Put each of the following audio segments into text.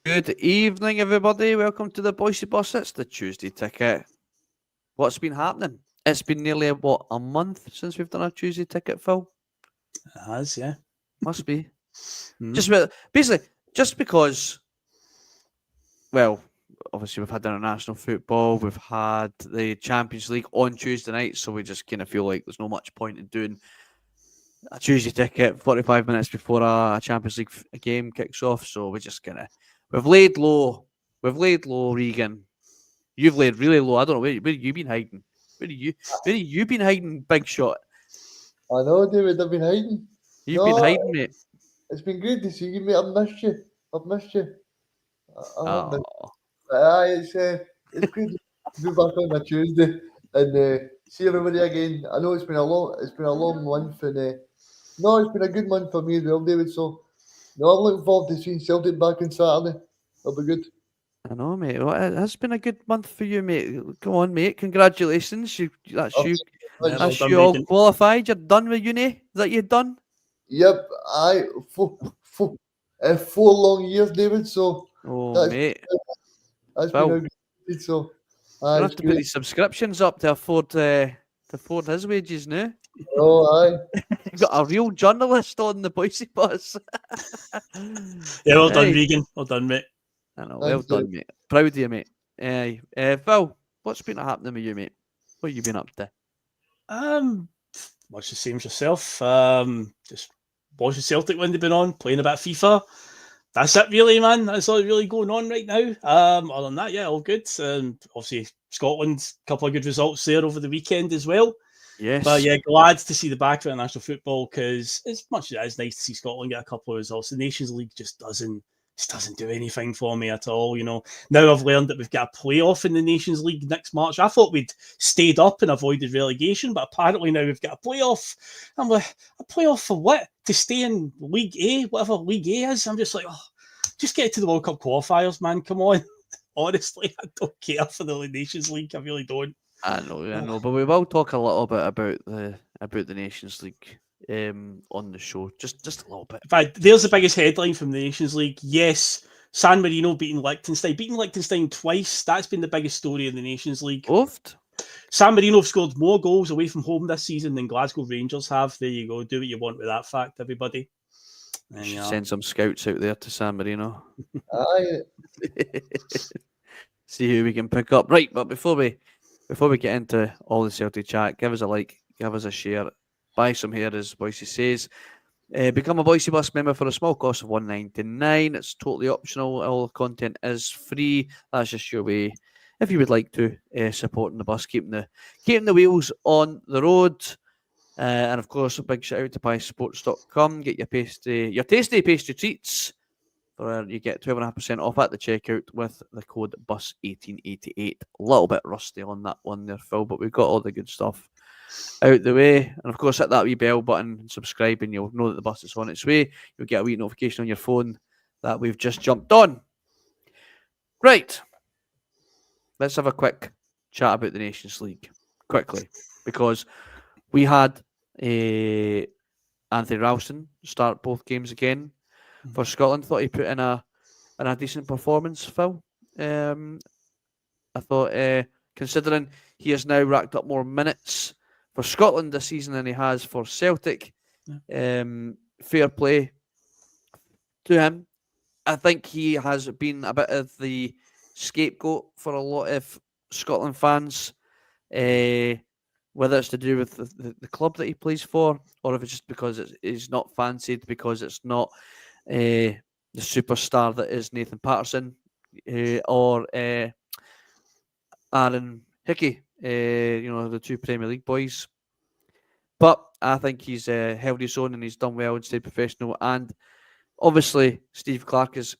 Good evening, everybody. Welcome to the Boise Bus. It's the Tuesday ticket. What's been happening? It's been nearly a month since we've done a Tuesday ticket, Phil. It has, yeah. Must be. Just because. Well, obviously we've had international football, we've had the Champions League on Tuesday night, so we just kind of feel like there's no much point in doing a Tuesday ticket 45 minutes before a Champions League game kicks off. So we just kind of we've laid low, Regan. You've laid really low. I don't know where you been hiding. Where you been hiding, Big Shot? I know, David. I've been hiding. You've been hiding, mate. It's been great to see you, mate. I've missed you. It's great to be back on a Tuesday and see everybody again. I know it's been a long month, and no, it's been a good month for me as well, David. So, no, I'm looking forward to seeing Celtic back on Saturday. It'll be good. I know, mate. Well, it has been a good month for you, mate. Come on, mate. Congratulations. That's you all qualified. You're done with uni. Is that you done? Yep. 4 long years, David. So, mate. That's been a good. So, you have to put these subscriptions up to afford his wages now. Oh, aye. Got a real journalist on the Boise Bus. Yeah, well done, Regan. Well done, mate. I know, well done, mate. Proud of you, mate. Phil, what's been happening with you, mate? What have you been up to? Much the same as yourself. Just watching Celtic when they've been on, playing a bit of FIFA. That's it, really, man. That's all really going on right now. Other than that, yeah, all good. Obviously, Scotland, a couple of good results there over the weekend as well. Yes. But yeah, glad to see the back of international football, because as much as it is nice to see Scotland get a couple of results, the Nations League just doesn't do anything for me at all. You know, now I've learned that we've got a playoff in the Nations League next March. I thought we'd stayed up and avoided relegation, but apparently now we've got a playoff. I'm like, a playoff for what? To stay in League A, whatever League A is? I'm just like, just get to the World Cup qualifiers, man. Come on. Honestly, I don't care for the Nations League. I really don't. I know, but we will talk a little bit about the Nations League on the show, just a little bit. In fact, there's the biggest headline from the Nations League. Yes, San Marino beating Liechtenstein twice. That's been the biggest story in the Nations League. Oofed. San Marino have scored more goals away from home this season than Glasgow Rangers have. There you go. Do what you want with that fact, everybody. You should send some scouts out there to San Marino. Aye. See who we can pick up. Right, but before we get into all the Celtic chat, give us a like, give us a share, buy some hair, as Boise says. Become a Boise Bus member for a small cost of $1.99. It's totally optional. All the content is free. That's just your way, if you would like to, supporting the bus, keeping the wheels on the road. And of course, a big shout out to piesports.com. Get your tasty pastry treats. You get 12.5% off at the checkout with the code BUS1888. A little bit rusty on that one there, Phil, but we've got all the good stuff out the way. And of course, hit that wee bell button and subscribe, and you'll know that the bus is on its way. You'll get a wee notification on your phone that we've just jumped on. Right. Let's have a quick chat about the Nations League quickly, because we had Anthony Ralston start both games again for Scotland. Thought he put in a decent performance, Phil. I thought, considering he has now racked up more minutes for Scotland this season than he has for Celtic, fair play to him. I think he has been a bit of the scapegoat for a lot of Scotland fans, whether it's to do with the club that he plays for, or if it's just because he's not fancied, because it's not the superstar that is Nathan Patterson or Aaron Hickey, the two Premier League boys. But I think he's held his own and he's done well and stayed professional. And obviously, Steve Clarke has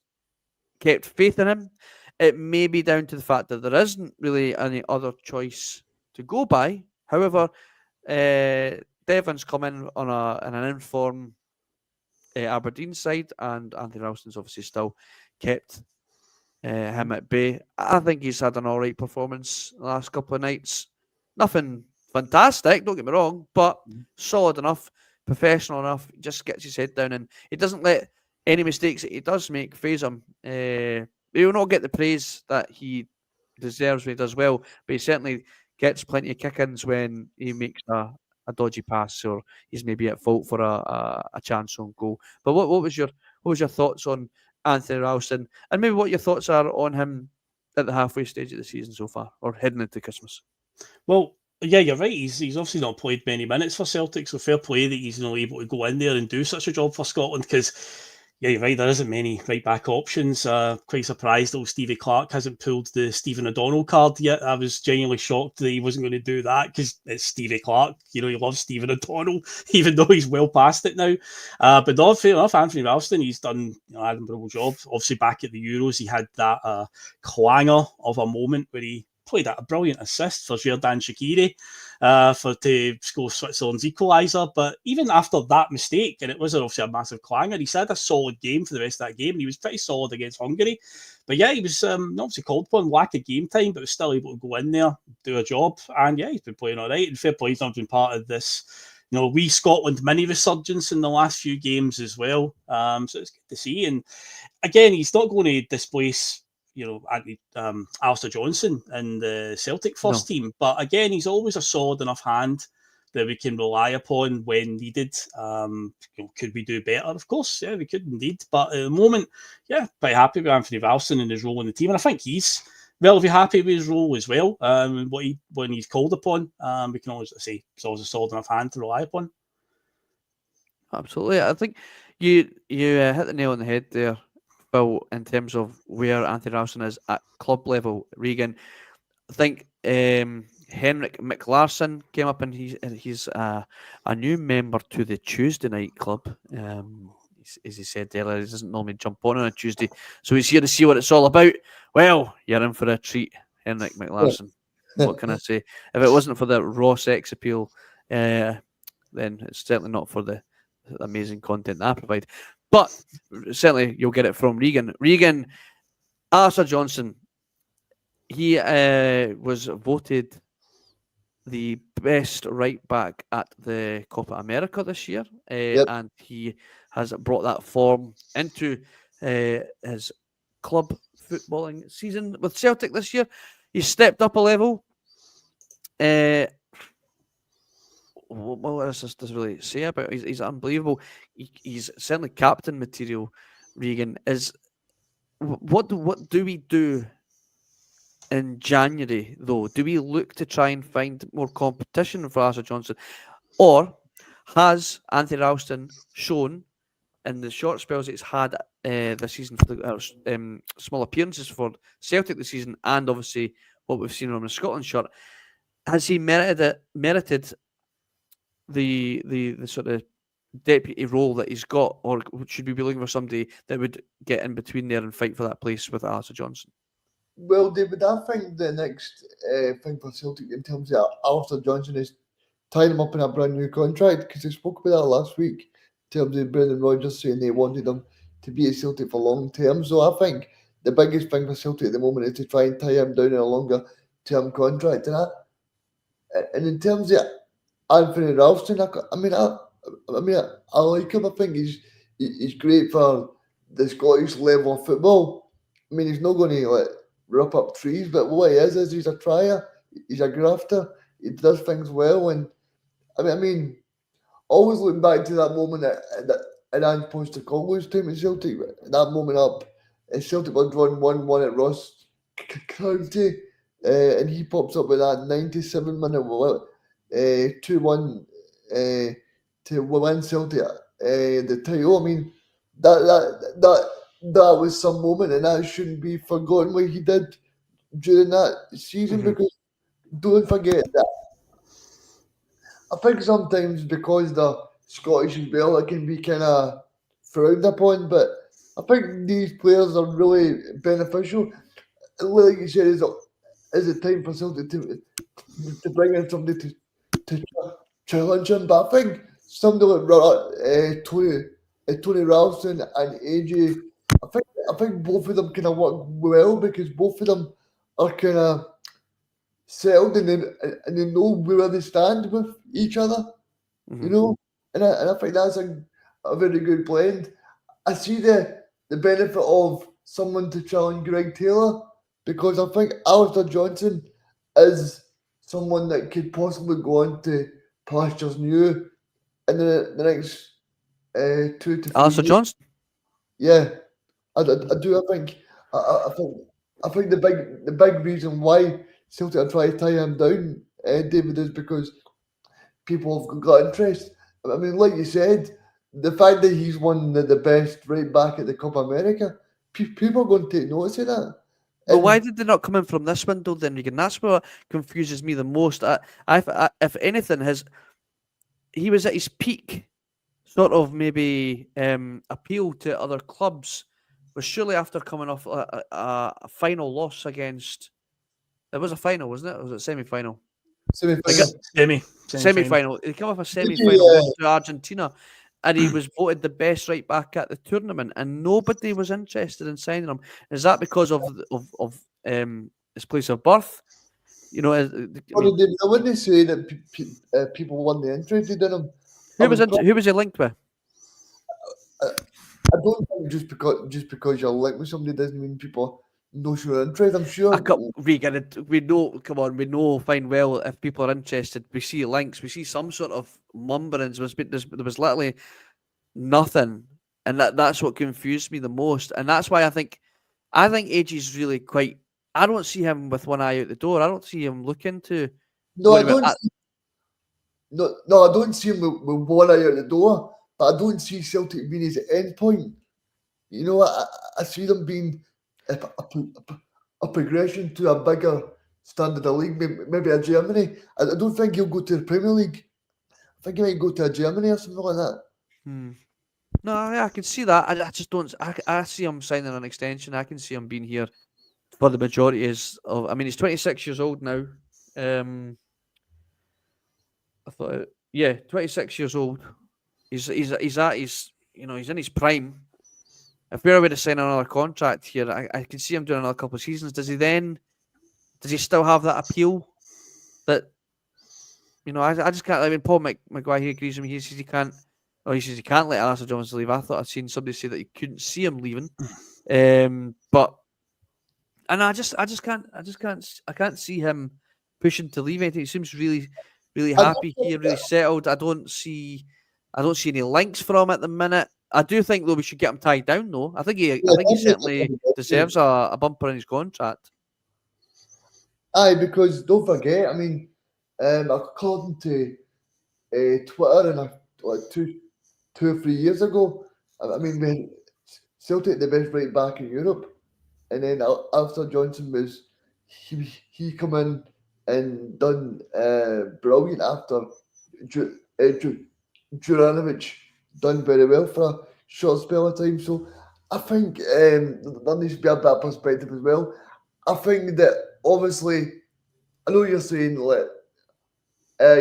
kept faith in him. It may be down to the fact that there isn't really any other choice to go by. However, Devon's come in on an informed Aberdeen side, and Anthony Ralston's obviously still kept him at bay. I think he's had an all right performance the last couple of nights. Nothing fantastic, don't get me wrong, but solid enough, professional enough. Just gets his head down, and he doesn't let any mistakes that he does make faze him. he'll not get the praise that he deserves when he does well, but he certainly gets plenty of kick-ins when he makes a dodgy pass or he's maybe at fault for a chance on goal. But what was your thoughts on Anthony Ralston, and maybe what your thoughts are on him at the halfway stage of the season so far, or heading into Christmas? Well, yeah, you're right. He's obviously not played many minutes for Celtic, so fair play that he's not able to go in there and do such a job for Scotland, because, yeah, you're right, there isn't many right-back options. Quite surprised that Stevie Clark hasn't pulled the Stephen O'Donnell card yet. I was genuinely shocked that he wasn't going to do that, because it's Stevie Clark. He loves Stephen O'Donnell, even though he's well past it now. But no, fair enough, Anthony Ralston, he's done an admirable job. Obviously, back at the Euros, he had that clanger of a moment where he played a brilliant assist for Xherdan Shaqiri to score Switzerland's equaliser. But even after that mistake, and it was obviously a massive clanger, he had a solid game for the rest of that game, and he was pretty solid against Hungary. But yeah, he was obviously called upon, lack of game time, but was still able to go in there, do a job. And yeah, he's been playing all right. And fair play, he's not been part of this, wee Scotland mini resurgence in the last few games as well. So it's good to see. And again, he's not going to displace Alistair Johnston in the Celtic first team. But again, he's always a solid enough hand that we can rely upon when needed. Could we do better? Of course, yeah, we could indeed. But at the moment, yeah, quite happy with Anthony Ralston and his role in the team. And I think he's relatively happy with his role as well. When he's called upon, we can always say he's always a solid enough hand to rely upon. Absolutely. I think you hit the nail on the head there, Phil, in terms of where Anthony Ralston is at club level. Regan, I think Henrik McLarson came up, and he's a new member to the Tuesday night club. As he said earlier, he doesn't normally jump on a Tuesday, so he's here to see what it's all about. Well, you're in for a treat, Henrik McLarson. What can I say? If it wasn't for the raw sex appeal, then it's certainly not for the amazing content that I provide. But certainly you'll get it from Regan. Regan, Alistair Johnston, he was voted the best right back at the Copa America this year, and he has brought that form into his club footballing season with Celtic this year. He's stepped up a level. What else does really say about him? He's unbelievable. He's certainly captain material. Regan, is what do we do in January though? Do we look to try and find more competition for Alistair Johnston, or has Anthony Ralston shown in the short spells it's had this season for the small appearances for Celtic this season, and obviously what we've seen on the Scotland shirt, has he merited the sort of deputy role that he's got, or should we be looking for somebody that would get in between there and fight for that place with Alistair Johnston? Well, David, I think the next thing for Celtic in terms of Alistair Johnston is tying him up in a brand new contract, because they spoke about that last week in terms of Brendan Rodgers saying they wanted him to be at Celtic for long term. So I think the biggest thing for Celtic at the moment is to try and tie him down in a longer term contract. And in terms of Anthony Ralston, I like him. I think he's great for the Scottish level of football. I mean, he's not going to rip up trees, but what he is he's a trier. He's a grafter. He does things well, and I mean, always looking back to that moment at Ange Postecoglou's time at Celtic. That moment up, Celtic were drawn 1-1 at Ross County, and he pops up with that 97-minute 2-1 to win Celtic the title. I mean, that was some moment, and that shouldn't be forgotten what he did during that season. Because don't forget that I think sometimes because the Scottish as well, it can be kind of frowned upon, but I think these players are really beneficial. Like you said, is it time for Celtic to bring in somebody to challenge him? But I think somebody like Tony Ralston and AJ, I think both of them kind of work well, because both of them are kind of settled and they know where they stand with each other, and I think that's a very good blend. I see the benefit of someone to challenge Greg Taylor, because I think Alistair Johnston is someone that could possibly go on to pastures new in the next 2 to 3 Alistair years. Johnston. Yeah, I do. I think the big reason why Celtic are trying to tie him down, David, is because people have got interest. I mean, like you said, the fact that he's one of the best right back at the Copa America, people are going to take notice of that. Well, why And did they not come in from this window then, Regan? That's what confuses me the most. If anything, he was at his peak, sort of maybe appeal to other clubs, was surely after coming off a final loss against. It was a final, wasn't it? Or was it semi-final? semi-final. Semi-final. He came off a Did semi-final you, loss to Argentina, and he was voted the best right back at the tournament, and nobody was interested in signing him. Is that because of his place of birth? You know, I wouldn't say that people weren't interested in him. who was he linked with? I don't think just because you're linked with somebody doesn't mean people know you're interested. I'm sure. We know. Come on, we know fine well if people are interested. We see links. We see some sort of mumblings. There was literally nothing, and that's what confused me the most. And that's why I think AG's really quite. I don't see him with one eye out the door. I don't see him looking to. No, I going about- don't. No, I don't see him with one eye out the door, but I don't see Celtic being his end point. You know, I see them being a progression to a bigger standard of league, maybe a Germany. I don't think he'll go to the Premier League. I think he might go to a Germany or something like that. No, yeah, I can see that. I just don't. I see him signing an extension. I can see him being here for the majority of. I mean, he's 26 years old now. I thought, yeah, 26 years old. He's at his, he's in his prime. If we were to sign another contract here, I can see him doing another couple of seasons. Does he still have that appeal? That, I just can't. I mean, Paul McGuire, he agrees with me. He says he can't. Oh, he says he can't let Alistair Johnston leave. I thought I'd seen somebody say that he couldn't see him leaving. But I can't see him pushing to leave anything. He seems really, really happy here, really settled. I don't see any links for him at the minute. I do think though we should get him tied down though. I think he certainly deserves a bumper in his contract. Aye, because don't forget, I mean, according to Twitter and like 2 or 3 years ago, I mean, when Celtic the best right back in Europe, and then Alistair Johnston was he come in and done brilliant after Juranovic done very well for a short spell of time. So I think there needs to be a bit of perspective as well. I think that obviously, I know you're saying that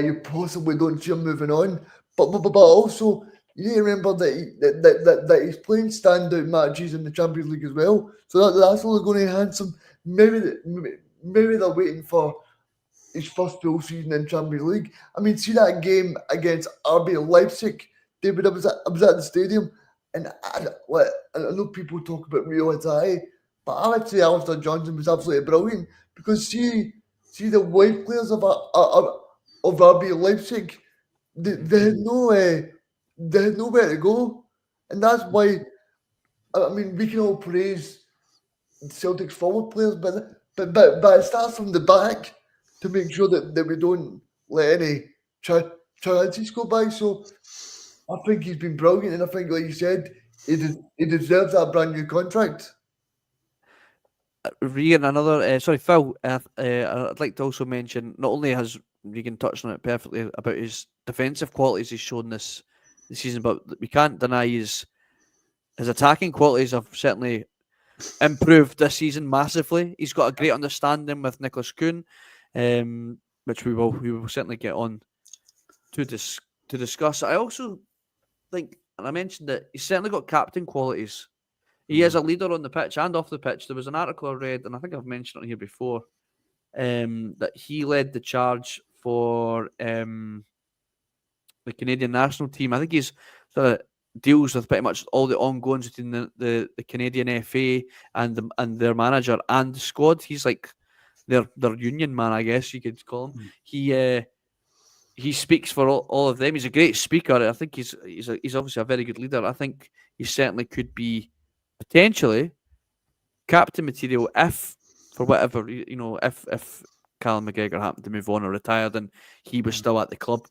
you possibly don't see him moving on, but also you need to remember that he's playing standout matches in the Champions League as well. So that's only going to enhance him. Maybe they're waiting for his first full season in Champions League. I mean, see that game against RB Leipzig, David. I was at the stadium, and I know people talk about Rio Italy, but I would say Alistair Johnston was absolutely brilliant because see the wide players of RB Leipzig, they had nowhere to go, and that's why. I mean, we can all praise Celtic's forward players, but it starts from the back to make sure that we don't let any chances go by. So I think he's been brilliant, and I think, like you said, he deserves that brand new contract. Regan, Phil. I'd like to also mention not only has Regan touched on it perfectly about his defensive qualities he's shown this season, but we can't deny his attacking qualities have certainly improved this season massively. He's got a great understanding with Nicholas Kuhn, which we will certainly get on to discuss. I also think, and I mentioned that he's certainly got captain qualities. He is a leader on the pitch and off the pitch. There was an article I read, and I think I've mentioned it here before, that he led the charge for the Canadian national team. I think he's sort of deals with pretty much all the ongoings between the Canadian FA and their manager and the squad. He's like their union man, I guess you could call him. He speaks for all of them. He's a great speaker. I think he's obviously a very good leader. I think he certainly could be potentially captain material if, for whatever, if Callum McGregor happened to move on or retired and he was still at the club.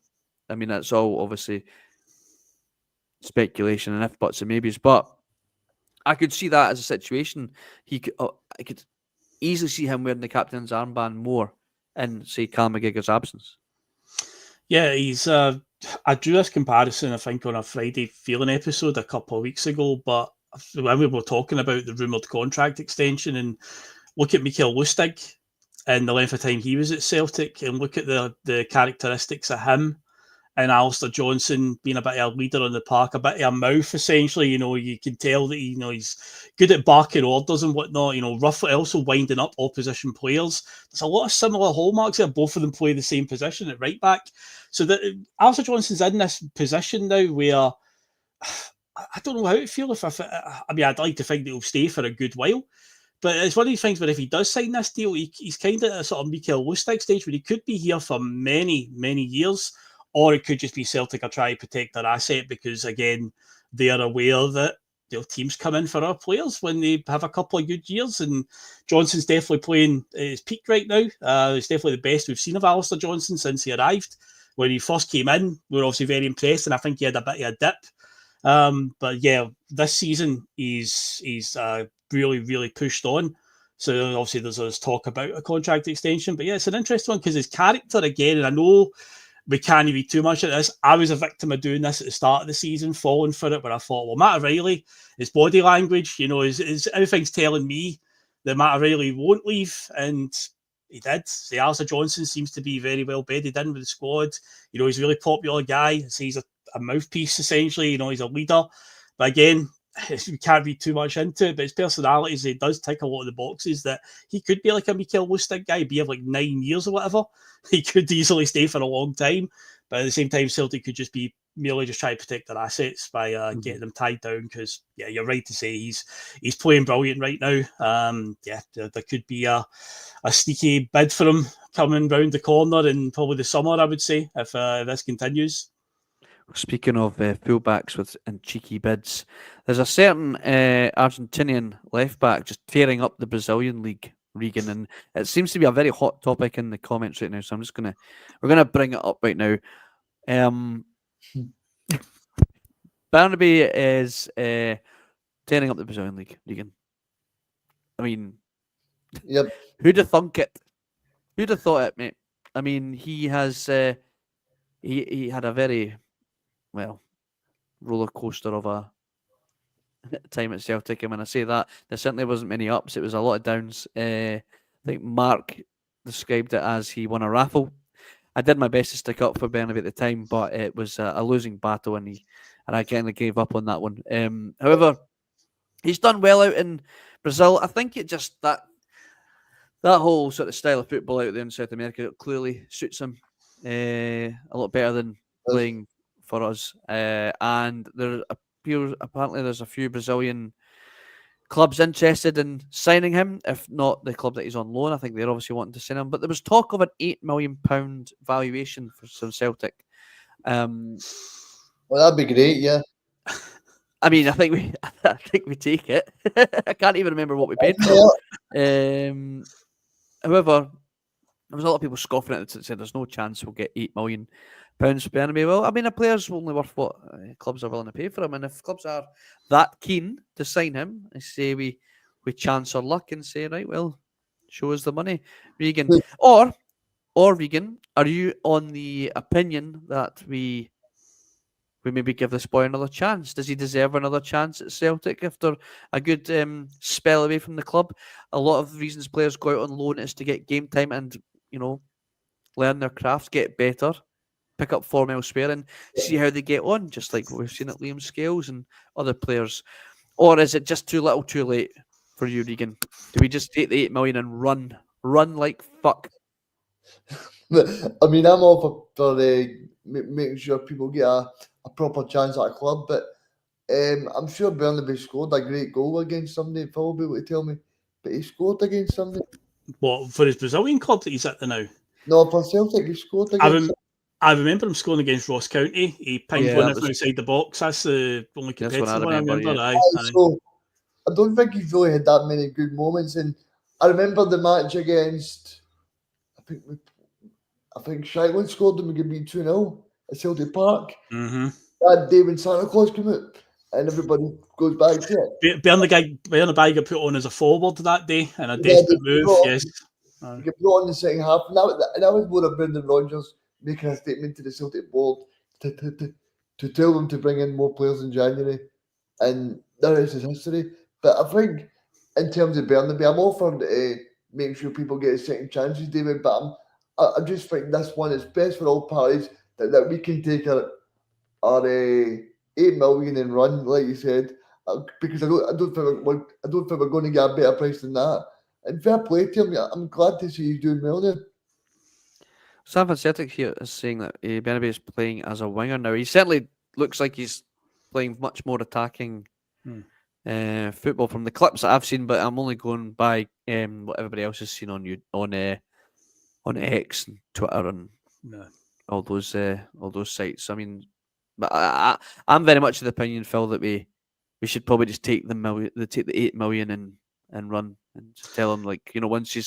I mean, that's all obviously speculation and if buts and maybes, but I could see that as a situation. I could easily see him wearing the captain's armband more in, say, Callum McGregor's absence. Yeah, he's. I drew this comparison, I think, on a Friday Feeling episode a couple of weeks ago, but when we were talking about the rumoured contract extension and look at Mikael Lustig and the length of time he was at Celtic and look at the characteristics of him and Alistair Johnston being a bit of a leader on the park, a bit of a mouth, essentially. You can tell that he's good at barking orders and whatnot. Roughly also winding up opposition players. There's a lot of similar hallmarks there. Both of them play the same position at right back. So that Alistair Johnston's in this position now where I don't know how to feel. I'd like to think that he'll stay for a good while. But it's one of these things where if he does sign this deal, he's kind of at a sort of Mikael Lustig stage where he could be here for many, many years. Or it could just be Celtic are trying to protect their asset because, again, they are aware that teams come in for our players when they have a couple of good years. And Johnston's definitely playing his peak right now. It's definitely the best we've seen of Alistair Johnston since he arrived. When he first came in, we were obviously very impressed, and I think he had a bit of a dip. But yeah, this season he's really, really pushed on. So obviously there's talk about a contract extension. But yeah, it's an interesting one because his character, again, and I know we can't read too much of this. I was a victim of doing this at the start of the season, falling for it, where I thought, well, Matt O'Reilly, his body language, is everything's telling me that Matt O'Reilly won't leave, and he did. The Alistair Johnston seems to be very well bedded in with the squad. He's a really popular guy. So he's a mouthpiece, essentially. He's a leader. But again, we can't read too much into it, but his personality, he does tick a lot of the boxes that he could be like a Mikael Lustig guy, be of like 9 years or whatever. He could easily stay for a long time, but at the same time, Celtic could just be merely just try to protect their assets by getting them tied down. Because yeah, you're right to say he's playing brilliant right now. There could be a sneaky bid for him coming round the corner in probably the summer, I would say, if this continues. Speaking of fullbacks and cheeky bids, there's a certain Argentinian left back just tearing up the Brazilian league, Regan, and it seems to be a very hot topic in the comments right now. So we're gonna bring it up right now. Bernabei is tearing up the Brazilian league, Regan. I mean, yep. Who'd have thunk it? Who'd have thought it, mate? I mean, he has he had a very roller coaster of a time at Celtic, and when I say that, there certainly wasn't many ups. It was a lot of downs. I think Mark described it as he won a raffle. I did my best to stick up for Bernabei at the time, but it was a losing battle, and I kind of gave up on that one. However, he's done well out in Brazil. I think it just that whole sort of style of football out there in South America clearly suits him a lot better than playing for us, and apparently there's a few Brazilian clubs interested in signing him, if not the club that he's on loan. I think they're obviously wanting to sign him, but there was talk of an £8 million valuation for some Celtic. Well, that'd be great, yeah. I mean, I think we take it. I can't even remember what we paid for it. However, there was a lot of people scoffing at it and said there's no chance we'll get £8 million for Bernabei. Well, I mean, a player's only worth what clubs are willing to pay for him, and if clubs are that keen to sign him, I say we chance our luck and say, right, well, show us the money, Regan. or Regan, are you on the opinion that we maybe give this boy another chance? Does he deserve another chance at Celtic after a good spell away from the club? A lot of the reasons players go out on loan is to get game time and learn their craft, get better, pick up form elsewhere, and see how they get on, just like we've seen at Liam Scales and other players. Or is it just too little too late for you, Regan? Do we just take the £8 million and run like fuck? I mean, I'm all for making sure people get a proper chance at a club, but I'm sure Bernabei scored a great goal against somebody. Phil will be able to tell me, but he scored against somebody. What, for his Brazilian club that he's at the now? No, for Celtic, he scored I, against. I remember him scoring against Ross County. He pinged Yeah, one that in from was- outside the box. That's the only That's what I competitive one I remember, remember. yeah. Aye. So I don't think he's really had that many good moments. And I remember the match against, I think Shireland scored and we could beat 2-0 at Celtic Park. Mm-hmm. That day when Santa Claus came out and everybody goes back to it. Bernabei got put on as a forward that day in a Yeah, desperate move. Yes. You get brought on in the second half. And that was more of Brendan Rodgers making a statement to the Celtic board to tell them to bring in more players in January. And the rest is history. But I think in terms of Bernabei, I'm all for making sure people get second chances, David. But I just think this one is best for all parties that we can take our 8 million and run, like you said, because I don't think we're going to get a better price than that. And fair play to him. I'm glad to see he's doing well now. Sanford Celtic here is saying that Bernabei is playing as a winger now. He certainly looks like he's playing much more attacking football from the clips that I've seen, but I'm only going by what everybody else has seen on X and Twitter and all those sites. I mean, but I'm very much of the opinion, Phil, that we should probably just take the 8 million and run and just tell them, like, once you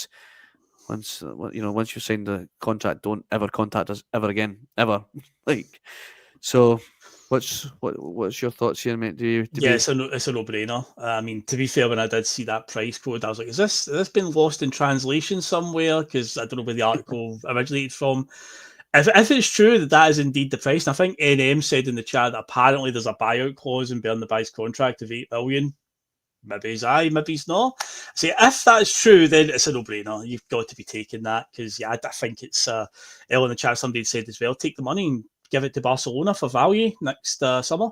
sign the contract, don't ever contact us ever again, ever. Like, so what's your thoughts here, mate? It's a no-brainer. I mean, to be fair, when I did see that price quote, I was like, has this been lost in translation somewhere? Because I don't know where the article originated from. If it's true that is indeed the price, and I think NM said in the chat that apparently there's a buyout clause in Bernabei's contract of 8 million. Maybe he's aye, maybe he's not. See, if that's true, then it's a no-brainer. You've got to be taking that because, I think it's earlier in the chat somebody said as well, take the money and give it to Barcelona for value next summer.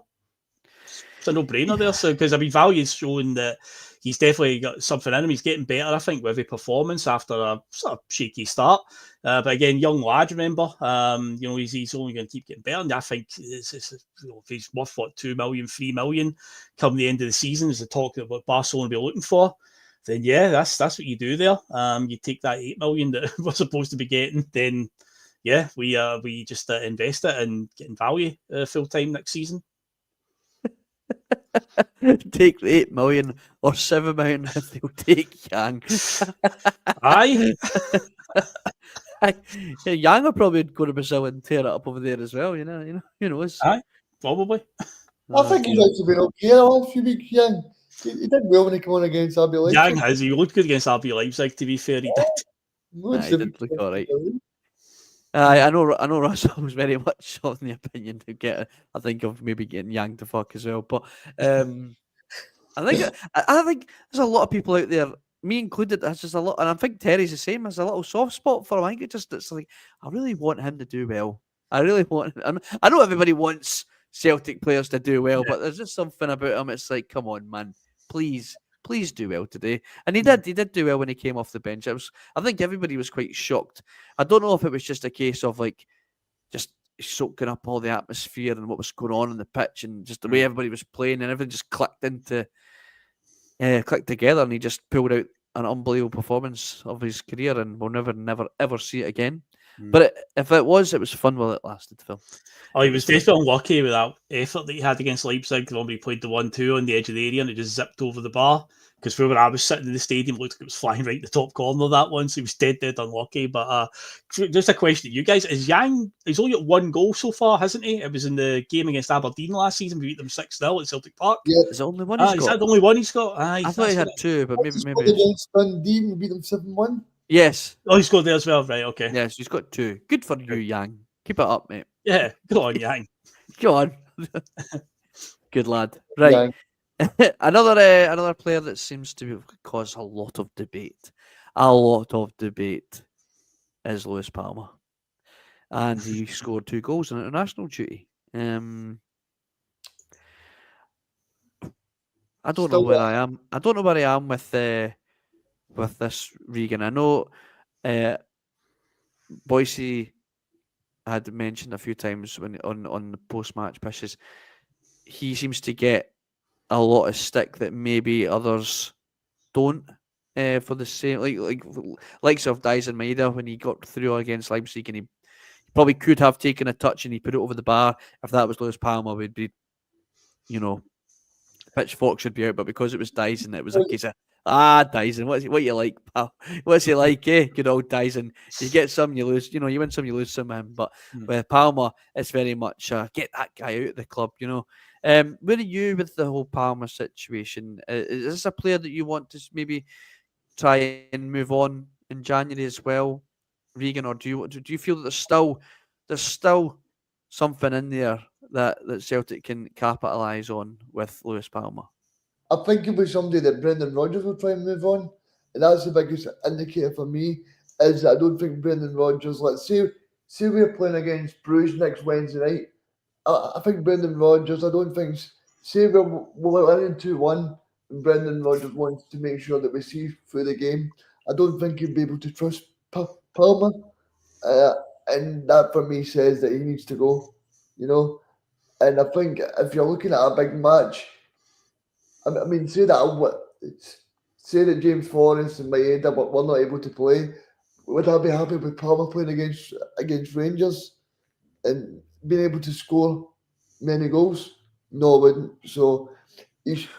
It's a no-brainer there. So, because Value's showing that he's definitely got something in him. He's getting better, I think, with every performance after a sort of shaky start. But again, young lad, remember, he's only going to keep getting better. And I think if he's worth 2 million, 3 million come the end of the season, is the talk that what Barcelona will be looking for. Then that's what you do there. You take that 8 million that we're supposed to be getting, then we just invest it in getting Value full time next season. Take the 8 million or 7 million if they'll take Yang. Aye. Yang are probably going to Brazil and tear it up over there as well. Aye, probably. I think he's actually been okay the last few weeks. Yang, he did well when he came on against RB Leipzig. Yang has. He looked good against RB Leipzig. To be fair, he did. He did look all right. I know Russell was very much of the opinion to get. I think of maybe getting Yang to fuck as well, but I think there's a lot of people out there, me included. That's just a lot, and I think Terry's the same. There's a little soft spot for him. I think it's like I really want him to do well. I really want. I know everybody wants Celtic players to do well, but there's just something about him. It's like, come on, man, please do well today. And he did do well when he came off the bench. I think everybody was quite shocked. I don't know if it was just a case of like just soaking up all the atmosphere and what was going on the pitch and just the way everybody was playing and everything just clicked together, and he just pulled out an unbelievable performance of his career, and we'll never ever see it again. But if it was fun while it lasted, Phil. Oh, he was definitely unlucky with that effort that he had against Leipzig. The one he played the 1-2 on the edge of the area and it just zipped over the bar. Because where I was sitting in the stadium, it looked like it was flying right in the top corner of that one. So he was dead unlucky. But just a question to you guys. He's only got 1 goal so far, hasn't he? It was in the game against Aberdeen last season. We beat them 6-0 at Celtic Park. Yeah. Is the only one he's got? Is that the only one he's got? Aye, I thought he had 2, but maybe. Against Dundee, we beat them 7-1. Yes. Oh, he's got there as well. Right, okay. Yes, he's got 2. Good for you, Yang. Keep it up, mate. Yeah, good on Yang. Go on. Good lad. Right. Another player that seems to cause a lot of debate is Lewis Palma. And he scored 2 goals on international duty. I don't know where I am. I don't know where I am with this, Regan. I know Boise had mentioned a few times when on the post-match pitches, he seems to get a lot of stick that maybe others don't. For the same, likes of Dyson Maeda when he got through against Leipzig, and he probably could have taken a touch and he put it over the bar. If that was Lewis Palma, would be, pitchfork should be out. But because it was Dyson, it was a case of Dyson. What you like, pal? What's he like? Good old Dyson. You get some, you lose. You win some, you lose some. But with Palma, it's very much get that guy out of the club. Where are you with the whole Palma situation? Is this a player that you want to maybe try and move on in January as well, Regan, or do you feel that there's still something in there that Celtic can capitalise on with Lewis Palma? I think it was somebody that Brendan Rodgers will try and move on, and that's the biggest indicator for me. Is that I don't think Brendan Rodgers. Let's say we're playing against Bruges next Wednesday night. I think Brendan Rodgers. I don't think. Say we're winning 2-1, and Brendan Rodgers wants to make sure that we see through the game. I don't think he'd be able to trust Palmer, and that for me says that he needs to go. And I think if you're looking at a big match, I mean, say that James Forrest and Maeda were not able to play. Would I be happy with Palmer playing against Rangers and being able to score many goals? No, I wouldn't. So,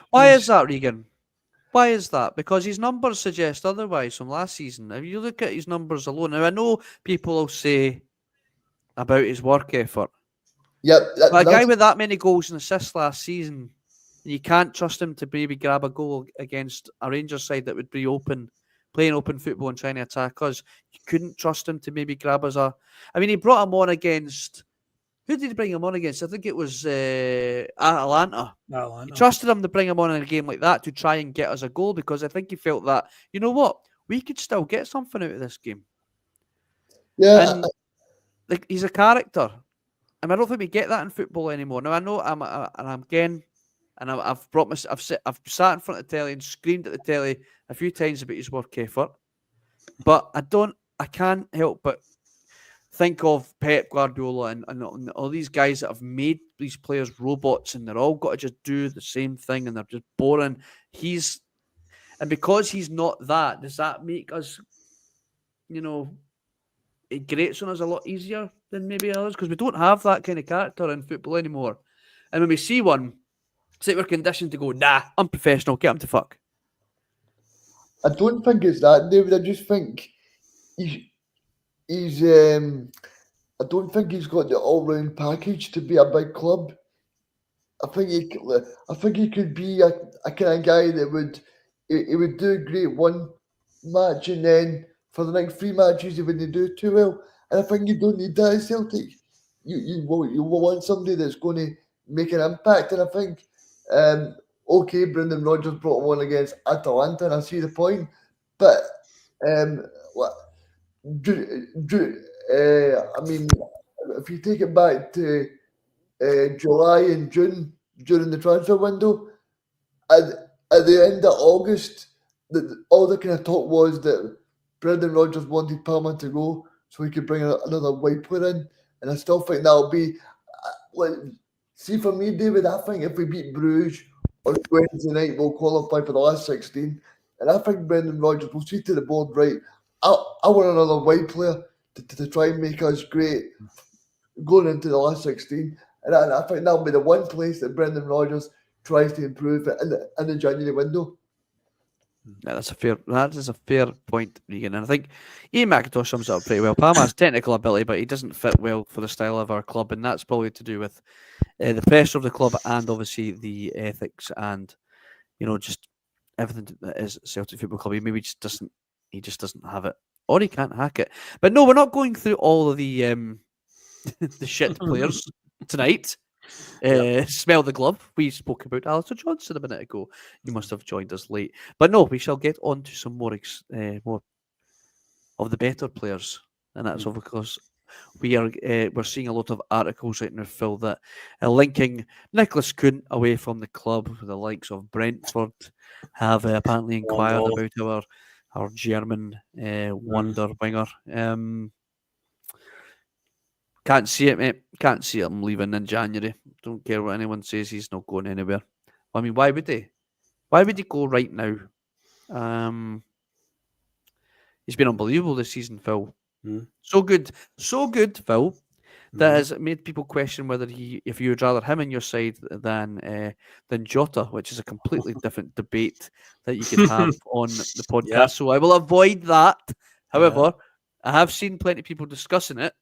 why is that, Regan? Why is that? Because his numbers suggest otherwise from last season. If you look at his numbers alone, now I know people will say about his work effort. Yeah, but a guy with that many goals and assists last season, you can't trust him to maybe grab a goal against a Rangers side that would be playing open football and trying to attack us. You couldn't trust him to maybe grab us he brought him on against. Who did he bring him on against? I think it was Atalanta. He trusted him to bring him on in a game like that to try and get us a goal because I think he felt that, you know what, we could still get something out of this game. Yeah. And he's a character. And I don't think we get that in football anymore. Now I know I've sat in front of the telly and screamed at the telly a few times about his work effort, but I can't help but think of Pep Guardiola and all these guys that have made these players robots, and they're all got to just do the same thing, and they're just boring. And because he's not that, does that make us, it grates on us a lot easier than maybe others because we don't have that kind of character in football anymore. And when we see one, it's like we're conditioned to go, nah, unprofessional, get him to fuck. I don't think it's that, David. I just think he's I don't think he's got the all-round package to be a big club. I think he could be a kind of guy that would do great one match, and then for the next 3 matches he wouldn't do too well. And I think you don't need that at Celtic. You will want somebody that's going to make an impact. And I think okay, Brendan Rodgers brought one against Atalanta, and I see the point, but I mean, if you take it back to July and June during the transfer window, at the end of August, all the kind of talk was that Brendan Rodgers wanted Palma to go so he could bring another white player in, and I still think that'll be see for me, David. I think if we beat Bruges on Wednesday night, we'll qualify for the last 16, and I think Brendan Rodgers will see to the board, right? I want another white player to try and make us great going into the last 16. And I think that'll be the one place that Brendan Rodgers tries to improve in the January window. Yeah, that is a fair point, Regan. And I think Ian McIntosh sums it up pretty well. Palma has technical ability, but he doesn't fit well for the style of our club. And that's probably to do with the pressure of the club and obviously the ethics and, just everything that is Celtic Football Club. He just doesn't have it. Or he can't hack it. But no, we're not going through all of the the shit players tonight. Smell the glove. We spoke about Alistair Johnston a minute ago. You must have joined us late. But no, we shall get on to some more of the better players. And that's of course we're seeing a lot of articles right now, Phil, that are linking Nicholas Kuhn away from the club. The likes of Brentford have apparently inquired about our German wonder winger. Can't see it, mate. Can't see him leaving in January. Don't care what anyone says. He's not going anywhere. I mean, why would he? Why would he go right now? He's been unbelievable this season, Phil. Mm. So good, Phil. That Mhm. has made people question whether if you would rather him on your side than Jota, which is a completely different debate that you could have on the Yeah. podcast. So I will avoid that. Yeah. However, I have seen plenty of people discussing it.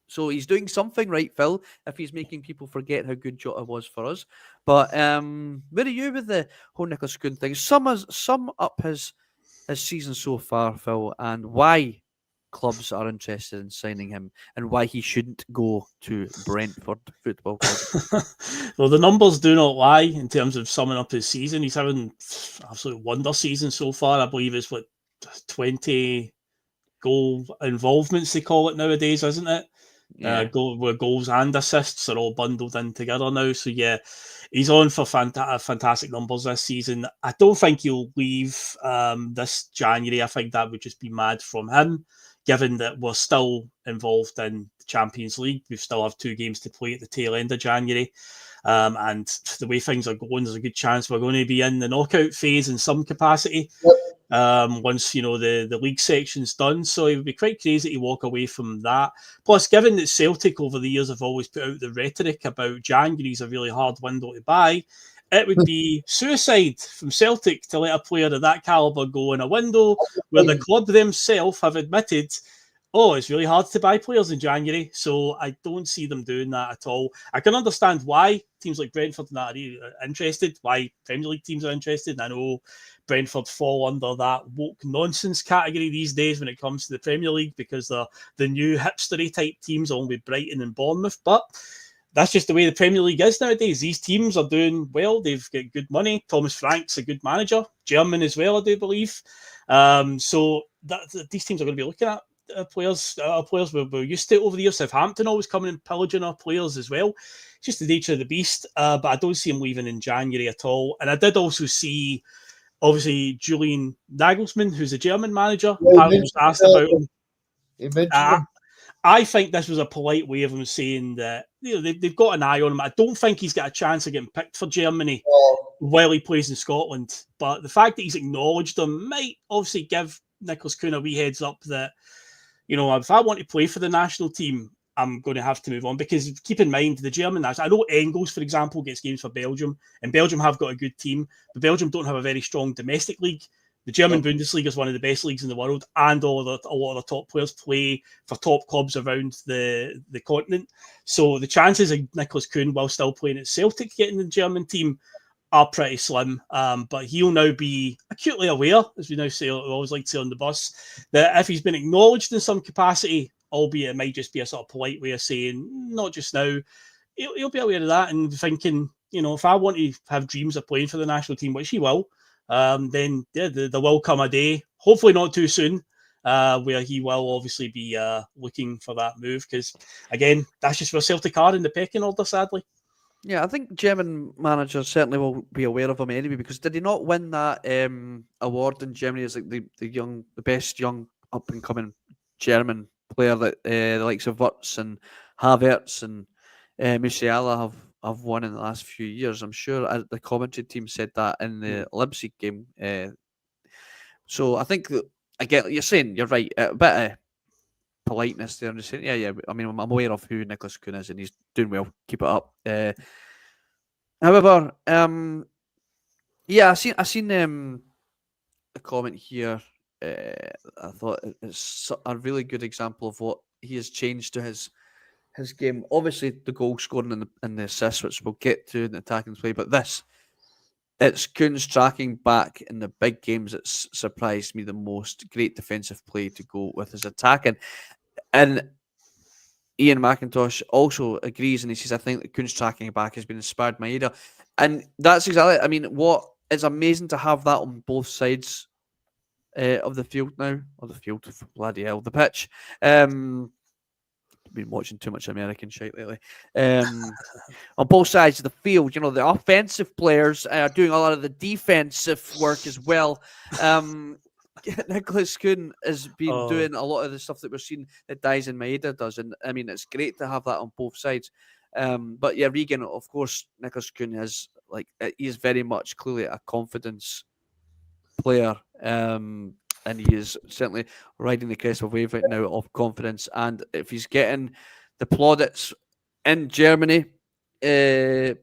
So he's doing something right, Phil, if he's making people forget how good Jota was for us. But where are you with the whole Nicholas Kuhn thing? Sum up his season so far, Phil, and why clubs are interested in signing him and why he shouldn't go to Brentford Football Club. Well, the numbers do not lie in terms of summing up his season. He's having absolute wonder season so far. I believe it's 20 goal involvements they call it nowadays, isn't it? Yeah. Where goals and assists are all bundled in together now. So yeah, he's on for fantastic numbers this season. I don't think he'll leave this January. I think that would just be mad from him, given that we're still involved in the Champions League. We still have 2 games to play at the tail end of January. And the way things are going, there's a good chance we're going to be in the knockout phase in some capacity. Once the league section's done, so it would be quite crazy to walk away from that. Plus, given that Celtic over the years have always put out the rhetoric about January's a really hard window to buy, it would be suicide from Celtic to let a player of that calibre go in a window where the club themselves have admitted, oh, it's really hard to buy players in January. So I don't see them doing that at all. I can understand why teams like Brentford and that are interested, why Premier League teams are interested. And I know Brentford fall under that woke nonsense category these days when it comes to the Premier League because they're the new hipstery type teams along with Brighton and Bournemouth. But that's just the way the Premier League is nowadays. These teams are doing well. They've got good money. Thomas Frank's a good manager. German as well, I do believe. So these teams are going to be looking at players we're used to over the years. Southampton always coming and pillaging our players as well. It's just the nature of the beast. But I don't see him leaving in January at all. And I did also see, obviously, Julian Nagelsmann, who's a German manager. Apparently was asked about him. He mentioned him. I think this was a polite way of him saying that they've got an eye on him. I don't think he's got a chance of getting picked for Germany while he plays in Scotland. But the fact that he's acknowledged him might obviously give Nicholas Kuhn a wee heads up that, if I want to play for the national team, I'm going to have to move on. Because keep in mind, the German national, I know Engels, for example, gets games for Belgium, and Belgium have got a good team, but Belgium don't have a very strong domestic league. The German Bundesliga is one of the best leagues in the world, and a lot of the top players play for top clubs around the continent. So the chances of Nicholas Kuhn, while still playing at Celtic, getting the German team are pretty slim. But he'll now be acutely aware, as we now say, we always like to say on the bus, that if he's been acknowledged in some capacity, albeit it might just be a sort of polite way of saying, not just now, he'll be aware of that and thinking, if I want to have dreams of playing for the national team, which he will, then there will come a day, hopefully not too soon, where he will obviously be looking for that move. Because again, that's just where Celtic are in the pecking order, sadly. Yeah, I think German managers certainly will be aware of him anyway, because did he not win that award in Germany as like the best young up and coming German player that the likes of Wirtz and Havertz and Musiala have won in the last few years? I'm sure the commentary team said that in the Leipzig game. So I think that, I get you're saying, you're right. A bit of politeness there, and just saying, yeah. I mean, I'm aware of who Nicholas Kuhn is, and he's doing well. Keep it up. However, yeah, I seen a comment here. I thought it's a really good example of what he has changed to his game. Obviously, the goal scoring and the assists, which we'll get to in the attacking play, but it's Kuhn's tracking back in the big games that's surprised me the most. Great defensive play to go with his attacking. And Ian McIntosh also agrees, and he says, I think that Kuhn's tracking back has been inspired by Idah. And that's exactly, I mean, what is amazing to have that on both sides of the field now, or the field, bloody hell, the pitch. Been watching too much American shit lately. On both sides of the field, the offensive players are doing a lot of the defensive work as well. Nicholas Kuhn has been doing a lot of the stuff that we're seeing that Dyson Maeda does, and I mean, it's great to have that on both sides. But yeah, Regan, of course, Nicholas Kuhn has he's very much clearly a confidence player, and he is certainly riding the crest of wave right now of confidence. And if he's getting the plaudits in Germany, and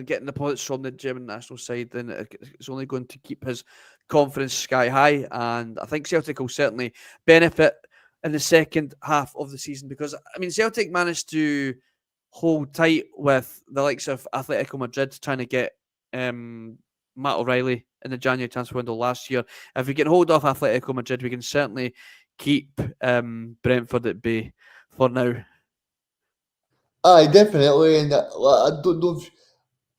getting the plaudits from the German national side, then it's only going to keep his confidence sky high. And I think Celtic will certainly benefit in the second half of the season, because I mean Celtic managed to hold tight with the likes of Atletico Madrid trying to get Matt O'Reilly in the January transfer window last year. If we can hold off Atletico Madrid, we can certainly keep Brentford at bay for now. Aye, definitely. And I don't know if,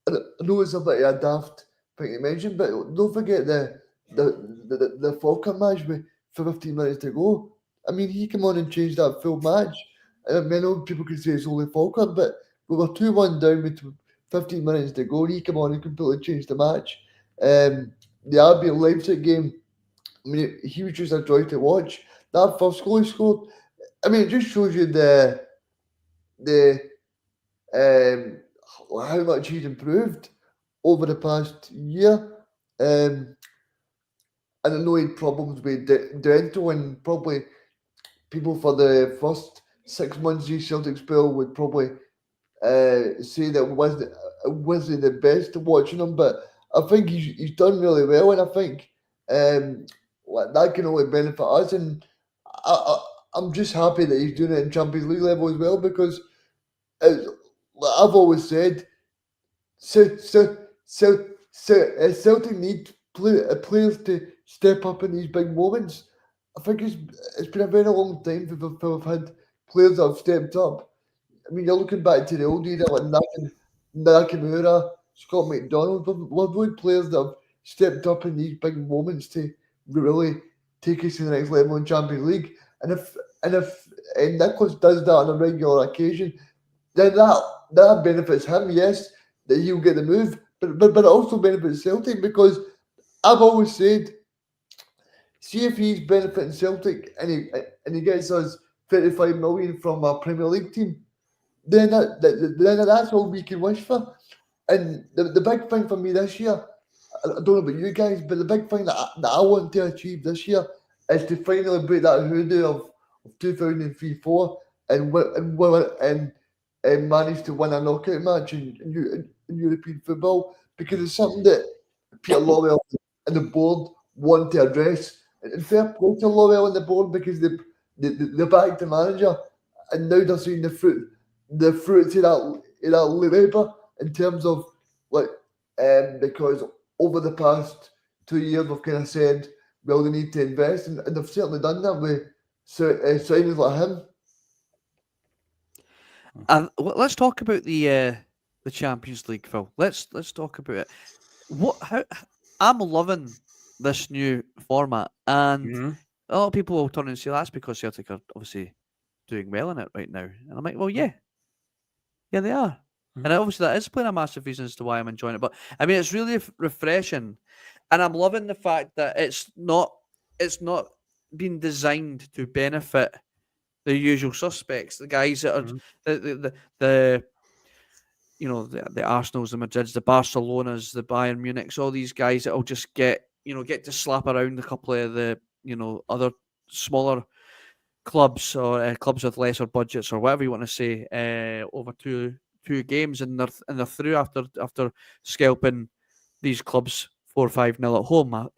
I know it's a bit of a daft thing to mention, but don't forget the Falkirk match with 15 minutes to go. I mean, he came on and changed that full match. I mean, I know people could say it's only Falkirk, but we were 2-1 down with 15 minutes to go. And he came on and completely changed the match. The RB Leipzig game, I mean, he was just a joy to watch. That first goal he scored, I mean, it just shows you the how much he's improved over the past year. And I know he had problems with dental, and probably people for the first 6 months of his Celtic spell would probably say that wasn't the best watching him, but I think he's done really well, and I think that can only benefit us. And I'm just happy that he's doing it in Champions League level as well, because I've always said, Celtic need players to step up in these big moments. I think it's been a very long time since we've had players that have stepped up. I mean, you're looking back to the old era like Nakamura, Scott McDonald. We've had players that have stepped up in these big moments to really take us to the next level in Champions League. And if Nicholas does that on a regular occasion, then that benefits him, yes, that he'll get the move, but it also benefits Celtic, because I've always said, see if he's benefiting Celtic and he gets us 35 million from a Premier League team, then that's all we can wish for. And the big thing for me this year, I don't know about you guys, but the big thing that I want to achieve this year is to finally break that hoodoo of 2003-04 and manage to win a knockout match in European football, because it's something that Peter Lawwell and the board want to address. And fair play to Lawwell and the board, because they backed the manager, and now they're seeing the fruits of that labour in terms of because over the past 2 years we've kind of said, well, they need to invest, and they've certainly done that with signings like him. Let's talk about the Champions League, Phil. Let's talk about it. I'm loving this new format, and a lot of people will turn and say that's because Celtic are obviously doing well in it right now. And I'm like, well, yeah, they are, and obviously that is playing a massive reason as to why I'm enjoying it. But I mean, it's really refreshing, and I'm loving the fact that it's not been designed to benefit the usual suspects, the guys that are the Arsenals, the Madrids, the Barcelonas, the Bayern Munichs, all these guys that will just get to slap around a couple of the other smaller clubs, or clubs with lesser budgets, or whatever you want to say, over two games, and they're through after scalping these clubs 4-5-0 at home.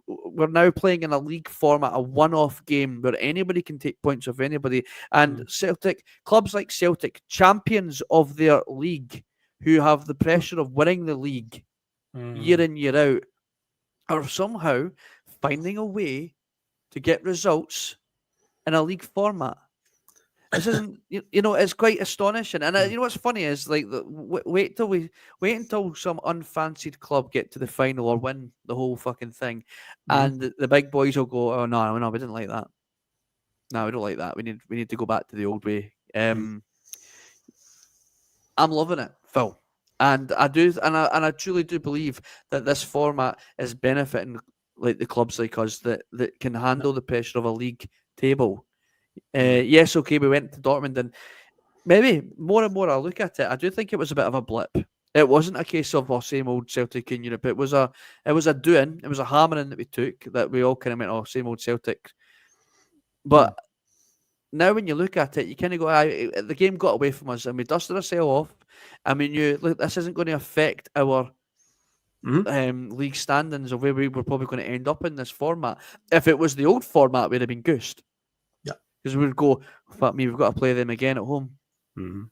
We're now playing in a league format, a one-off game where anybody can take points off anybody. And clubs like Celtic, champions of their league, who have the pressure of winning the league year in, year out, are somehow finding a way to get results in a league format. This isn't, it's quite astonishing. And what's funny is, like, wait until some unfancied club get to the final or win the whole fucking thing, and the big boys will go, "Oh no, we didn't like that. No, we don't like that. We need to go back to the old way." I'm loving it, Phil, and I do, and I truly do believe that this format is benefiting like the clubs like us that can handle the pressure of a league table. Yes, okay, we went to Dortmund, and maybe more and more I look at it, I do think it was a bit of a blip. It wasn't a case of same old Celtic in Europe. It was a doing. It was a hammering that we took that we all kind of went, oh, same old Celtic. But now when you look at it, you kind of go, the game got away from us and we dusted ourselves off. I mean, look, this isn't going to affect our league standings of where we were probably going to end up in this format. If it was the old format, we'd have been goosed. Yeah. Because we would go, fuck me, we've got to play them again at home. Mm-hmm.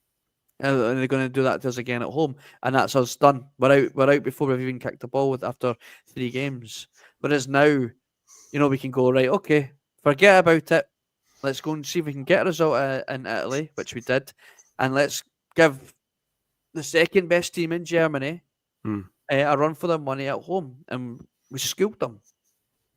And they're going to do that to us again at home. And that's us done. We're out before we've even kicked the ball after 3 games. Whereas now, we can go, right, okay, forget about it. Let's go and see if we can get a result in Italy, which we did. And let's give the second best team in Germany a run for their money at home. And we schooled them.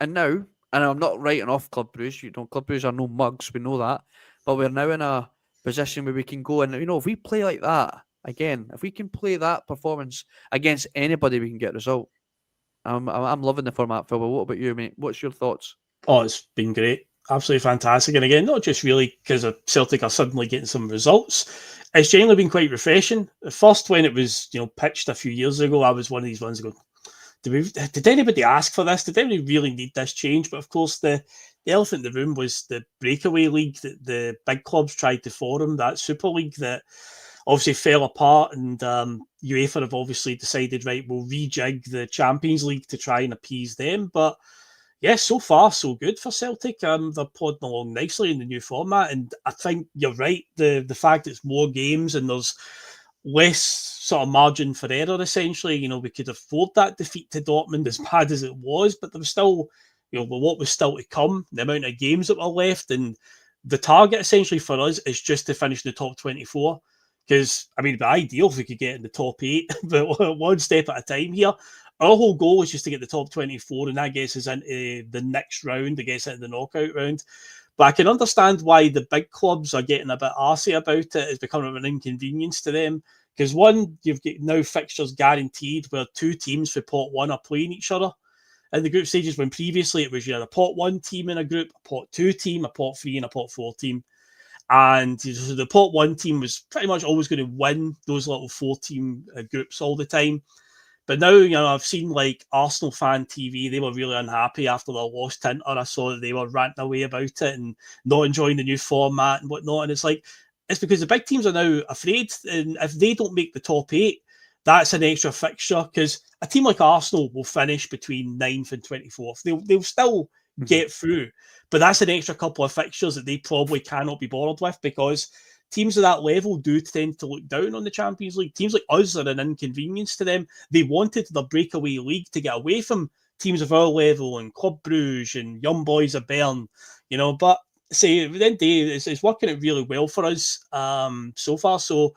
And now, and I'm not writing off Club Brugge. Club Brugge are no mugs. We know that. But we're now in a position where we can go and, if we play like that, again, if we can play that performance against anybody, we can get a result. I'm loving the format, Phil. But what about you, mate? What's your thoughts? Oh, it's been great. Absolutely fantastic. And again, not just really because of Celtic are suddenly getting some results. It's generally been quite refreshing. At first, when it was pitched a few years ago, I was one of these ones that go, did anybody ask for this? Did anybody really need this change? But of course, the elephant in the room was the breakaway league that the big clubs tried to form, that Super League that obviously fell apart, and UEFA have obviously decided, right, we'll rejig the Champions League to try and appease them. But yeah, so far so good for Celtic. They're plodding along nicely in the new format, and I think you're right. The fact it's more games and there's less sort of margin for error, essentially. We could afford that defeat to Dortmund, as bad as it was, but there was still, what was still to come, the amount of games that were left, and the target essentially for us is just to finish in the top 24. Because, I mean, it'd be ideal if we could get in the top 8, but one step at a time here. Our whole goal is just to get the top 24, and that gets us into the next round, I guess, into the knockout round. But I can understand why the big clubs are getting a bit arsey about it. It's becoming an inconvenience to them. Because one, you've got now fixtures guaranteed where 2 teams for pot 1 are playing each other in the group stages, when previously it was a pot 1 team in a group, a pot 2 team, a pot 3 and a pot 4 team. And so the pot 1 team was pretty much always going to win those little 4-team groups all the time. But now, I've seen like Arsenal fan TV, they were really unhappy after their loss to Inter. I saw that they were ranting away about it and not enjoying the new format and whatnot. And it's like, it's because the big teams are now afraid. And if they don't make the top 8, that's an extra fixture, because a team like Arsenal will finish between 9th and 24th. They'll still get through. But that's an extra couple of fixtures that they probably cannot be bothered with, because teams of that level do tend to look down on the Champions League. Teams like us are an inconvenience to them. They wanted the breakaway league to get away from teams of our level and Club Brugge and Young Boys of Bern, but say at the end of the day, it's working out really well for us so far. So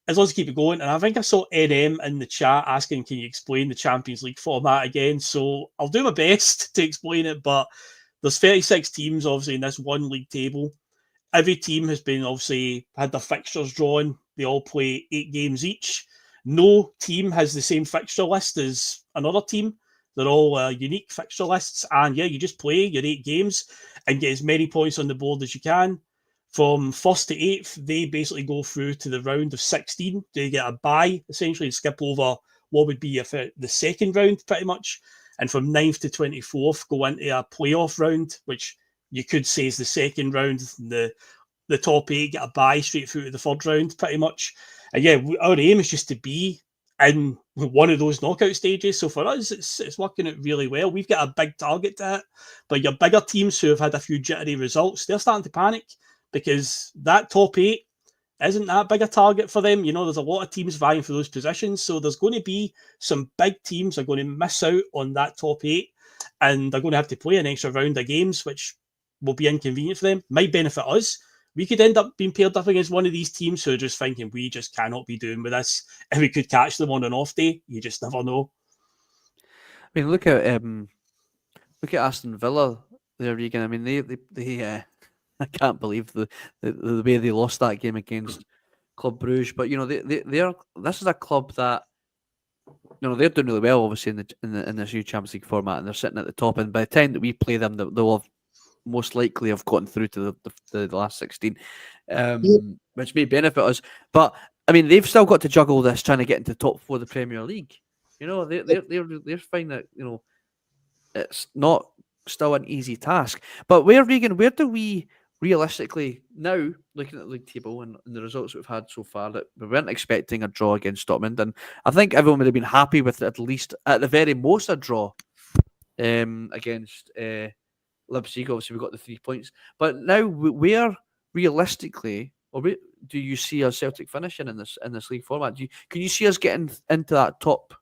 as long as we keep it going, and I think I saw NM in the chat asking, can you explain the Champions League format again? So I'll do my best to explain it, but there's 36 teams obviously in this one league table. Every team has been obviously had their fixtures drawn. They all play 8 games each. No team has the same fixture list as another team. They're all unique fixture lists. And yeah, you just play your 8 games and get as many points on the board as you can. From 1st to 8th, they basically go through to the round of 16. They get a bye, essentially, and skip over what would be the second round, pretty much. And from 9th to 24th, go into a playoff round, which you could say is the second round. The top 8 get a bye straight through to the third round, pretty much. And yeah, our aim is just to be in one of those knockout stages. So for us, it's working out really well. We've got a big target to hit, but your bigger teams who have had a few jittery results, they're starting to panic, because that top 8 isn't that big a target for them. There's a lot of teams vying for those positions. So there's going to be some big teams are going to miss out on that top 8, and they're going to have to play an extra round of games, which will be inconvenient for them. Might benefit us. We could end up being paired up against one of these teams who are just thinking, we just cannot be doing with this. If we could catch them on an off day, you just never know. I mean, look at Aston Villa there, Regan. I mean, they I can't believe the way they lost that game against Club Brugge. But this is a club that they're doing really well, obviously in this new Champions League format, and they're sitting at the top. And by the time that we play them, they'll have most likely have gotten through to the last 16, which may benefit us. But I mean, they've still got to juggle this, trying to get into the top 4 of the Premier League. You know, they're finding that, you know, it's not still an easy task. But where do we realistically now, looking at the league table and the results we've had so far, that we weren't expecting a draw against Scotland, and I think everyone would have been happy with at least, at the very most, a draw against Leipzig. Obviously, we got the 3 points, but now where realistically, or where do you see us Celtic finishing in this league format? Can you see us getting into that top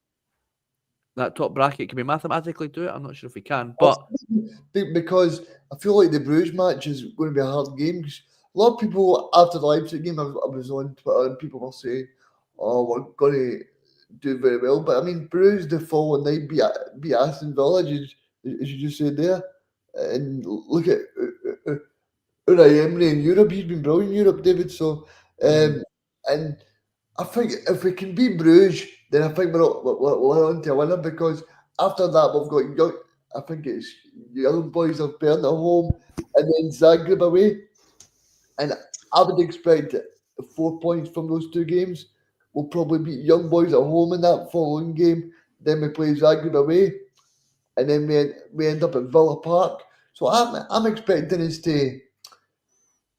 bracket? Can we mathematically do it? I'm not sure if we can, but because I feel like the Bruges match is going to be a hard game. 'Cause a lot of people after the Leipzig game, I was on Twitter and people were saying, "Oh, we're going to do very well." But I mean, Bruges the following night beat Aston Villa, as you just said there, and look at Unai Emery in Europe. He's been brilliant in Europe, David. So, and I think if we can beat Bruges, then I think we're on to a winner, because after that we've got young. I think it's young boys of Bern at home, and then Zagreb away, and I would expect 4 points from those 2 games. We'll probably beat young boys at home in that following game. Then we play Zagreb away, and then we end up at Villa Park. So I'm expecting us to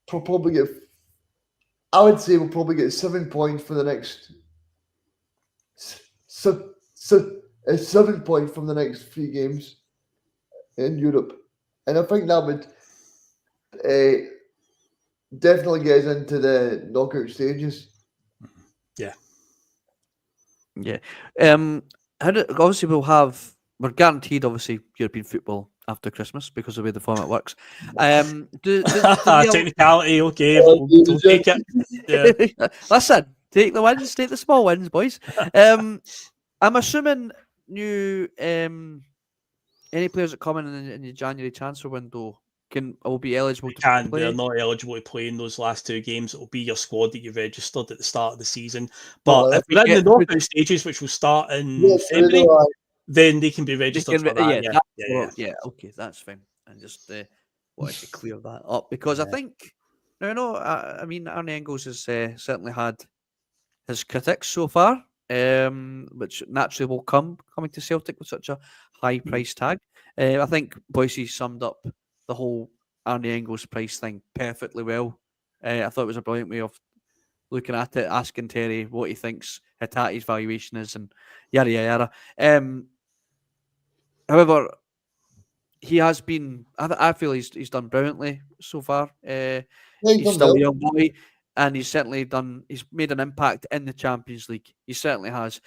probably get. I would say we'll probably get 7 points for the next. 7 points from the next 3 games in Europe, and I think that would definitely get us into the knockout stages. Yeah. Obviously we're guaranteed obviously European football after Christmas because of the way the format works. Technicality, okay, we'll take it. Yeah. Listen, take the wins, take the small wins, boys. I'm assuming any players that come in the January transfer window will be eligible to play. They're not eligible to play in those last 2 games. It'll be your squad that you registered at the start of the season. But if we're in the knockout stages, which will start in February, then they can be registered for that. Yeah, okay, that's fine. And just wanted to clear that up, because I think, I mean, Arne Engels has certainly had his critics so far, which naturally will coming to Celtic with such a high price tag. I think Boise summed up the whole Arne Engels price thing perfectly well. I thought it was a brilliant way of looking at it, asking Terry what he thinks Hitate's valuation is, and yada yada yada. However, he has been. I feel he's done brilliantly so far. He's still a young boy, and he's certainly done. He's made an impact in the Champions League. He certainly has.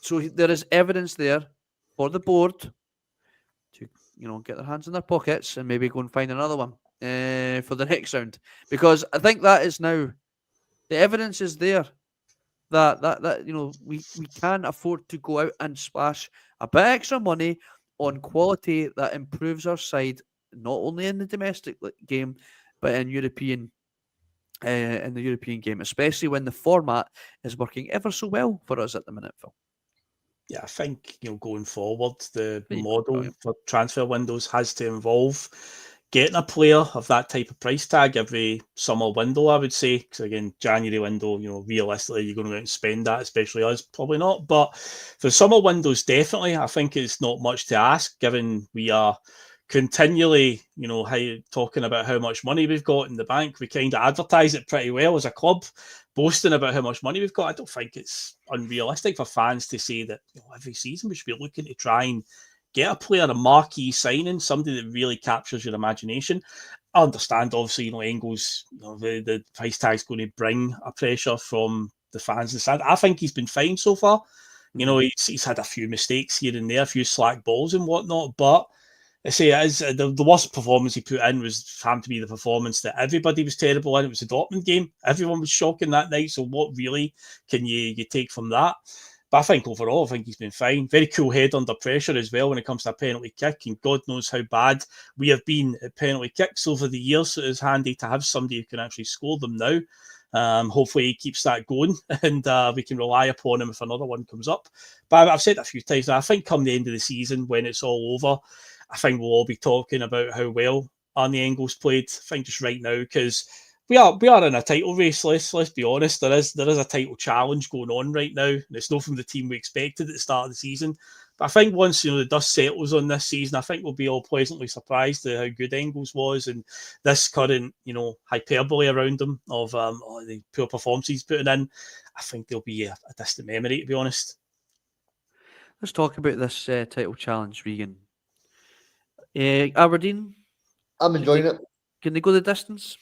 So there is evidence there for the board to, get their hands in their pockets and maybe go and find another one for the next round, because I think that is now the evidence is there that we can afford to go out and splash a bit extra money on quality that improves our side, not only in the domestic game but in European. In the European game, especially when the format is working ever so well for us at the minute, Phil. Yeah, I think going forward, the model for transfer windows has to involve getting a player of that type of price tag every summer window, I would say. Because again, January window, realistically, you're going to go out and spend that, especially us, probably not. But for summer windows, definitely, I think it's not much to ask, given we are continually, talking about how much money we've got in the bank. We kind of advertise it pretty well as a club, boasting about how much money we've got. I don't think it's unrealistic for fans to say that every season we should be looking to try and get a player, a marquee signing, somebody that really captures your imagination. I understand, obviously, Engels, the price tag's going to bring a pressure from the fans in the stand. I think he's been fine so far. He's had a few mistakes here and there, a few slack balls and whatnot, but I say it is the worst performance he put in was having to be the performance that everybody was terrible in. It was the Dortmund game. Everyone was shocking that night. So what really can you take from that? But I think overall, he's been fine. Very cool head under pressure as well when it comes to a penalty kick. And God knows how bad we have been at penalty kicks over the years. So it's handy to have somebody who can actually score them now. Hopefully he keeps that going and we can rely upon him if another one comes up. But I've said a few times, I think come the end of the season, when it's all over, I think we'll all be talking about how well Arnie Engels played. I think just right now, because we are in a title race. Let's be honest. There is a title challenge going on right now, and it's not from the team we expected at the start of the season. But I think once the dust settles on this season, I think we'll be all pleasantly surprised at how good Engels was, and this current hyperbole around him of the poor performance he's putting in. I think they'll be a distant memory, to be honest. Let's talk about this title challenge, Regan. Aberdeen. I'm enjoying it. Can they go the distance?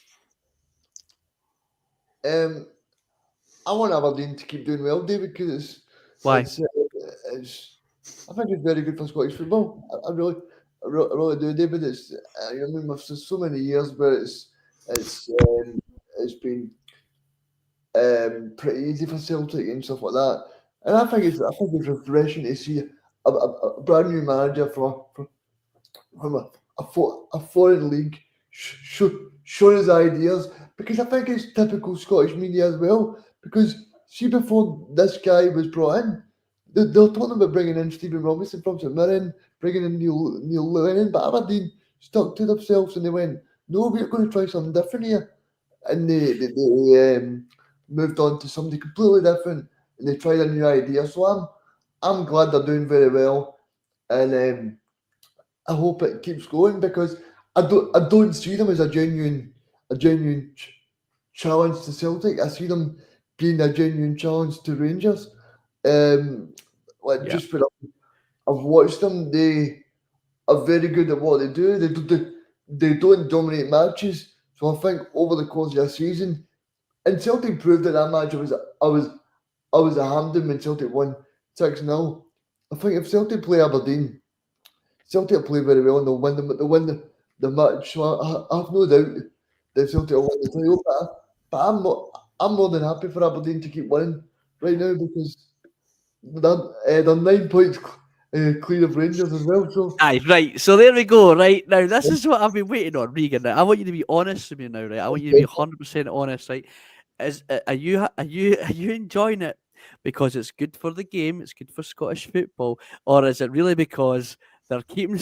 I want Aberdeen to keep doing well, David, because Why? I think it's very good for Scottish football. I really do, David. It's for so many years, but it's been pretty easy for Celtic and stuff like that. And I think it's refreshing to see a brand new manager from a foreign league showing his ideas, because I think it's typical Scottish media as well. Because see, before this guy was brought in, they're talking about bringing in Stephen Robinson from St Mirren, bringing in Neil Lennon, but Aberdeen stuck to themselves and they went, no, we're going to try something different here. And they moved on to something completely different, and they tried a new idea. So I'm glad they're doing very well, and I hope it keeps going, because I don't see them as a genuine challenge to Celtic. I see them being a genuine challenge to Rangers. Just for I've watched them. They are very good at what they do. They don't dominate matches. So I think over the course of a season, and Celtic proved that match I was a Hampden when Celtic won 6-0. I think if Celtic play Aberdeen, Celtic will play very well and they'll win the match. So I have no doubt that Celtic will win the title. But I'm more than happy for Aberdeen to keep winning right now, because they're 9 points clear of Rangers as well. So Aye, right. So there we go. Right now, this is what I've been waiting on, Regan. Now, I want you to be honest with me now, right? I want you to be 100% honest, right? Are you enjoying it because it's good for the game, it's good for Scottish football, or is it really because they're keeping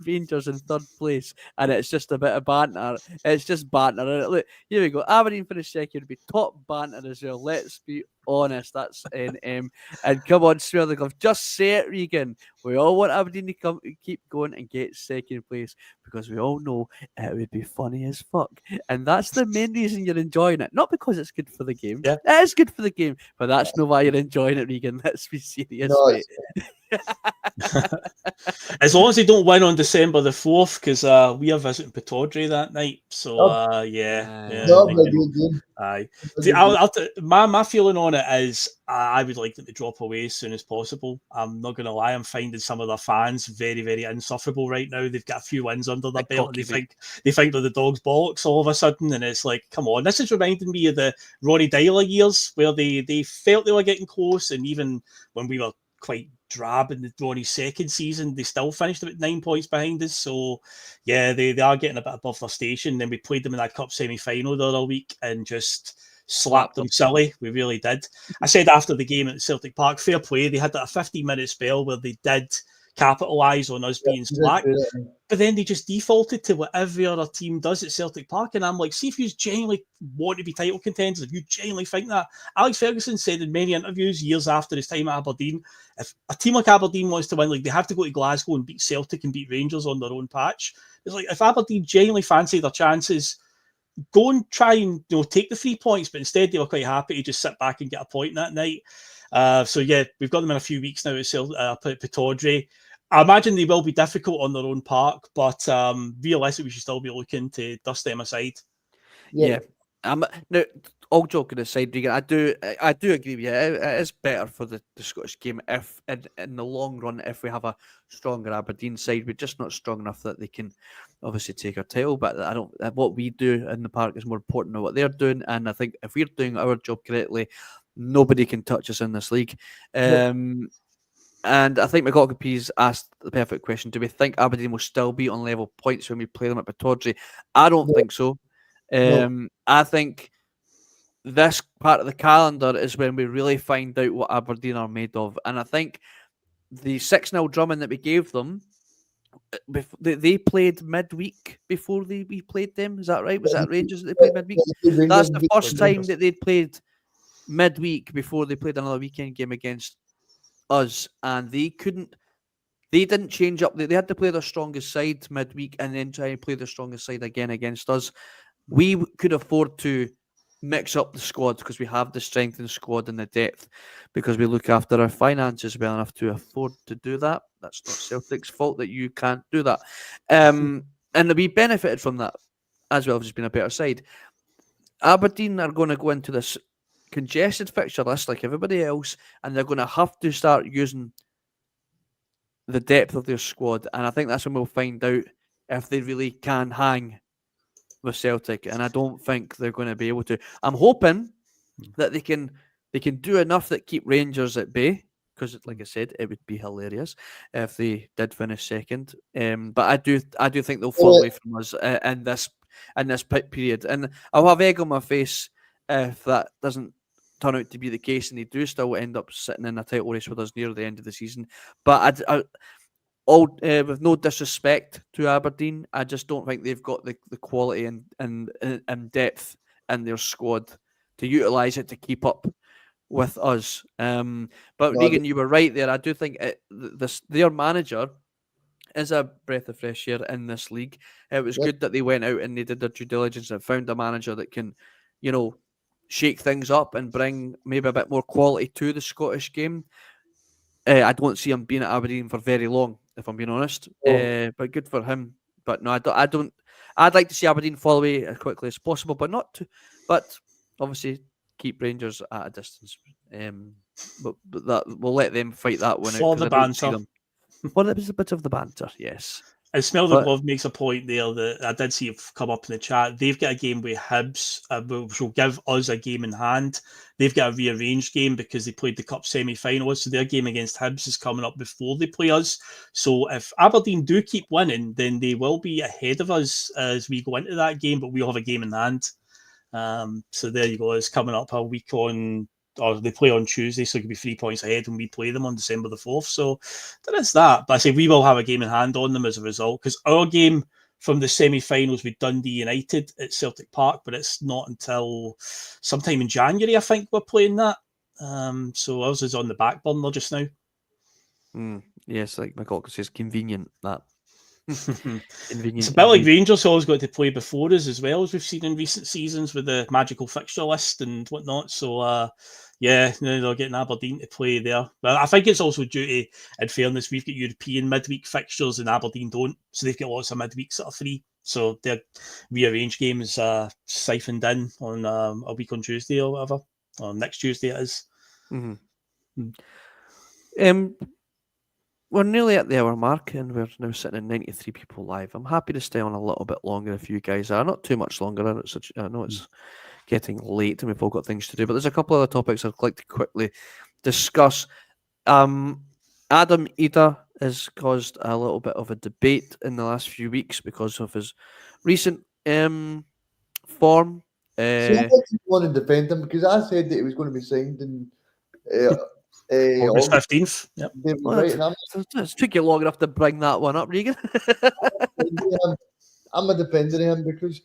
Rangers in third place and it's just a bit of banter? It's just banter. Look, here we go. Aberdeen finished second, be top banter as well. Let's be honest. That's NM. And come on, swear the glove. Just say it, Regan. We all want Aberdeen to keep going and get second place, because we all know it would be funny as fuck. And that's the main reason you're enjoying it. Not because it's good for the game. Yeah. It is good for the game, but that's not why you're enjoying it, Regan. Let's be serious, No, mate. As long as they don't win on December the 4th, because we are visiting Pittodrie that night. So aye. See, my feeling on it is I would like them to drop away as soon as possible. I'm not going to lie, I'm finding some of their fans very, very insufferable right now. They've got a few wins under their belt, and they think they're the dog's bollocks all of a sudden, and it's like, come on. This is reminding me of the Ronnie Dyler years, where they felt they were getting close, and even when we were quite drab in the Ronnie's second season, they still finished about 9 points behind us. So yeah, they are getting a bit above their station. Then we played them in that cup semi-final the other week and just slapped them silly. We really did. I said after the game at Celtic Park, fair play, they had that 15-minute spell where they did capitalise on us being slack, but then they just defaulted to what every other team does at Celtic Park. And I'm like, see, if you genuinely want to be title contenders, if you genuinely think that. Alex Ferguson said in many interviews years after his time at Aberdeen, if a team like Aberdeen wants to win, like, they have to go to Glasgow and beat Celtic and beat Rangers on their own patch. It's like, if Aberdeen genuinely fancy their chances, go and try and take the 3 points, but instead they were quite happy to just sit back and get a point that night. So yeah, we've got them in a few weeks now at Pittodrie. I imagine they will be difficult on their own park, but realistically, we should still be looking to dust them aside. Yeah. Now, all joking aside, Regan, I do agree with you. It is better for the Scottish game if, in the long run, if we have a stronger Aberdeen side. We're just not strong enough that they can obviously take our title. But I don't. What we do in the park is more important than what they're doing. And I think if we're doing our job correctly, nobody can touch us in this league. And I think McGockapy's asked the perfect question. Do we think Aberdeen will still be on level points when we play them at Pittodrie? I don't think so. I think this part of the calendar is when we really find out what Aberdeen are made of. And I think the 6-0 drumming that we gave them they played midweek before we played them. Is that right? Was that Rangers that they played midweek? That's the first time that they'd played midweek before they played another weekend game against us, and they didn't change up. They had to play their strongest side midweek and then try and play their strongest side again against us. We could afford to mix up the squad because we have the strength in the squad and the depth, because we look after our finances well enough to afford to do that. That's not Celtic's fault that you can't do that. And we benefited from that as well, just being a better side. Aberdeen are going to go into this congested fixture list like everybody else, and they're going to have to start using the depth of their squad. And I think that's when we'll find out if they really can hang with Celtic, and I don't think they're going to be able to. I'm hoping that they can do enough that keep Rangers at bay, because, like I said, it would be hilarious if they did finish second. But I do think they'll fall away from us in this period, and I'll have egg on my face if that doesn't turn out to be the case, and they do still end up sitting in a title race with us near the end of the season. But with no disrespect to Aberdeen, I just don't think they've got the quality and depth in their squad to utilise it to keep up with us. But Regan, you were right there. I do think their manager is a breath of fresh air in this league. It was good that they went out and they did their due diligence and found a manager that can, shake things up and bring maybe a bit more quality to the Scottish game. I don't see him being at Aberdeen for very long, if I'm being honest. But good for him. But no, I don't. I'd like to see Aberdeen fall away as quickly as possible, but not to. But obviously, keep Rangers at a distance. But that we'll let them fight that one for out. The banter. Well, it was a bit of the banter, yes. And Smell the Glove makes a point there that I did see it come up in the chat. They've got a game with Hibs, which will give us a game in hand. They've got a rearranged game because they played the Cup semi-finalists, so their game against Hibs is coming up before they play us. So if Aberdeen do keep winning, then they will be ahead of us as we go into that game, but we'll have a game in hand. So there you go. It's coming up a week on, or they play on Tuesday, so it could be 3 points ahead when we play them on December the 4th. So there is that. But I say we will have a game in hand on them as a result, because our game from the semi-finals with Dundee United at Celtic Park, but it's not until sometime in January, I think, we're playing that. So ours is on the back burner just now. Yes, like McCulloch says, convenient, that. It's a bit like Rangers always got to play before us as well, as we've seen in recent seasons with the magical fixture list and whatnot. So yeah, now they're getting Aberdeen to play there. But I think it's also due to, in fairness, we've got European midweek fixtures and Aberdeen don't, so they've got lots of midweeks that are free. So their rearranged games siphoned in on a week on Tuesday or whatever, or next Tuesday it is. We're nearly at the hour mark, and we're now sitting at 93 people live. I'm happy to stay on a little bit longer if you guys are. Not too much longer. I know it's getting late and we've all got things to do, but there's a couple of other topics I'd like to quickly discuss. Adam Idah has caused a little bit of a debate in the last few weeks because of his recent form. See, I didn't want to defend him because I said that he was going to be signed in August 15th. Yep. Well, it took you long enough to bring that one up, Regan. I'm a defender of him because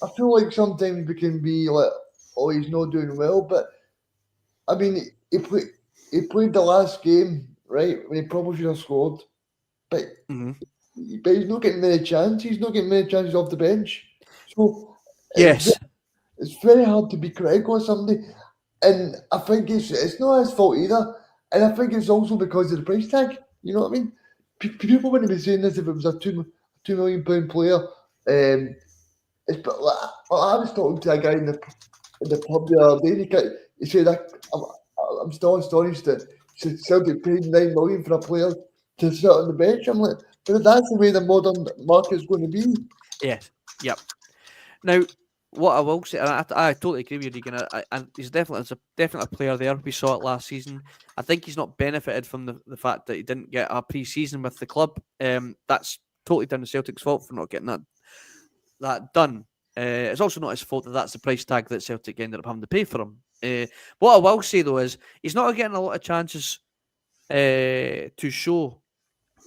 I feel like sometimes we can be like, oh, he's not doing well. But, I mean, he played the last game, right, when he probably should have scored. But, but he's not getting many chances. He's not getting many chances off the bench. So, yes, it's very hard to be critical of somebody. And I think it's not his fault either. And I think it's also because of the price tag. You know what I mean? People wouldn't be saying this if it was a £2 million player. But I was talking to a guy in the pub the other day. He said, I'm still astonished that Celtic paid $9 million for a player to sit on the bench. I'm like, but that's the way the modern market is going to be. Yes. Yep. Now, what I will say, and I totally agree with you, Regan, and he's definitely a player there. We saw it last season. I think he's not benefited from the fact that he didn't get a pre-season with the club. That's totally down to Celtic's fault for not getting that done. It's also not his fault that that's the price tag that Celtic ended up having to pay for him. What I will say, though, is he's not getting a lot of chances to show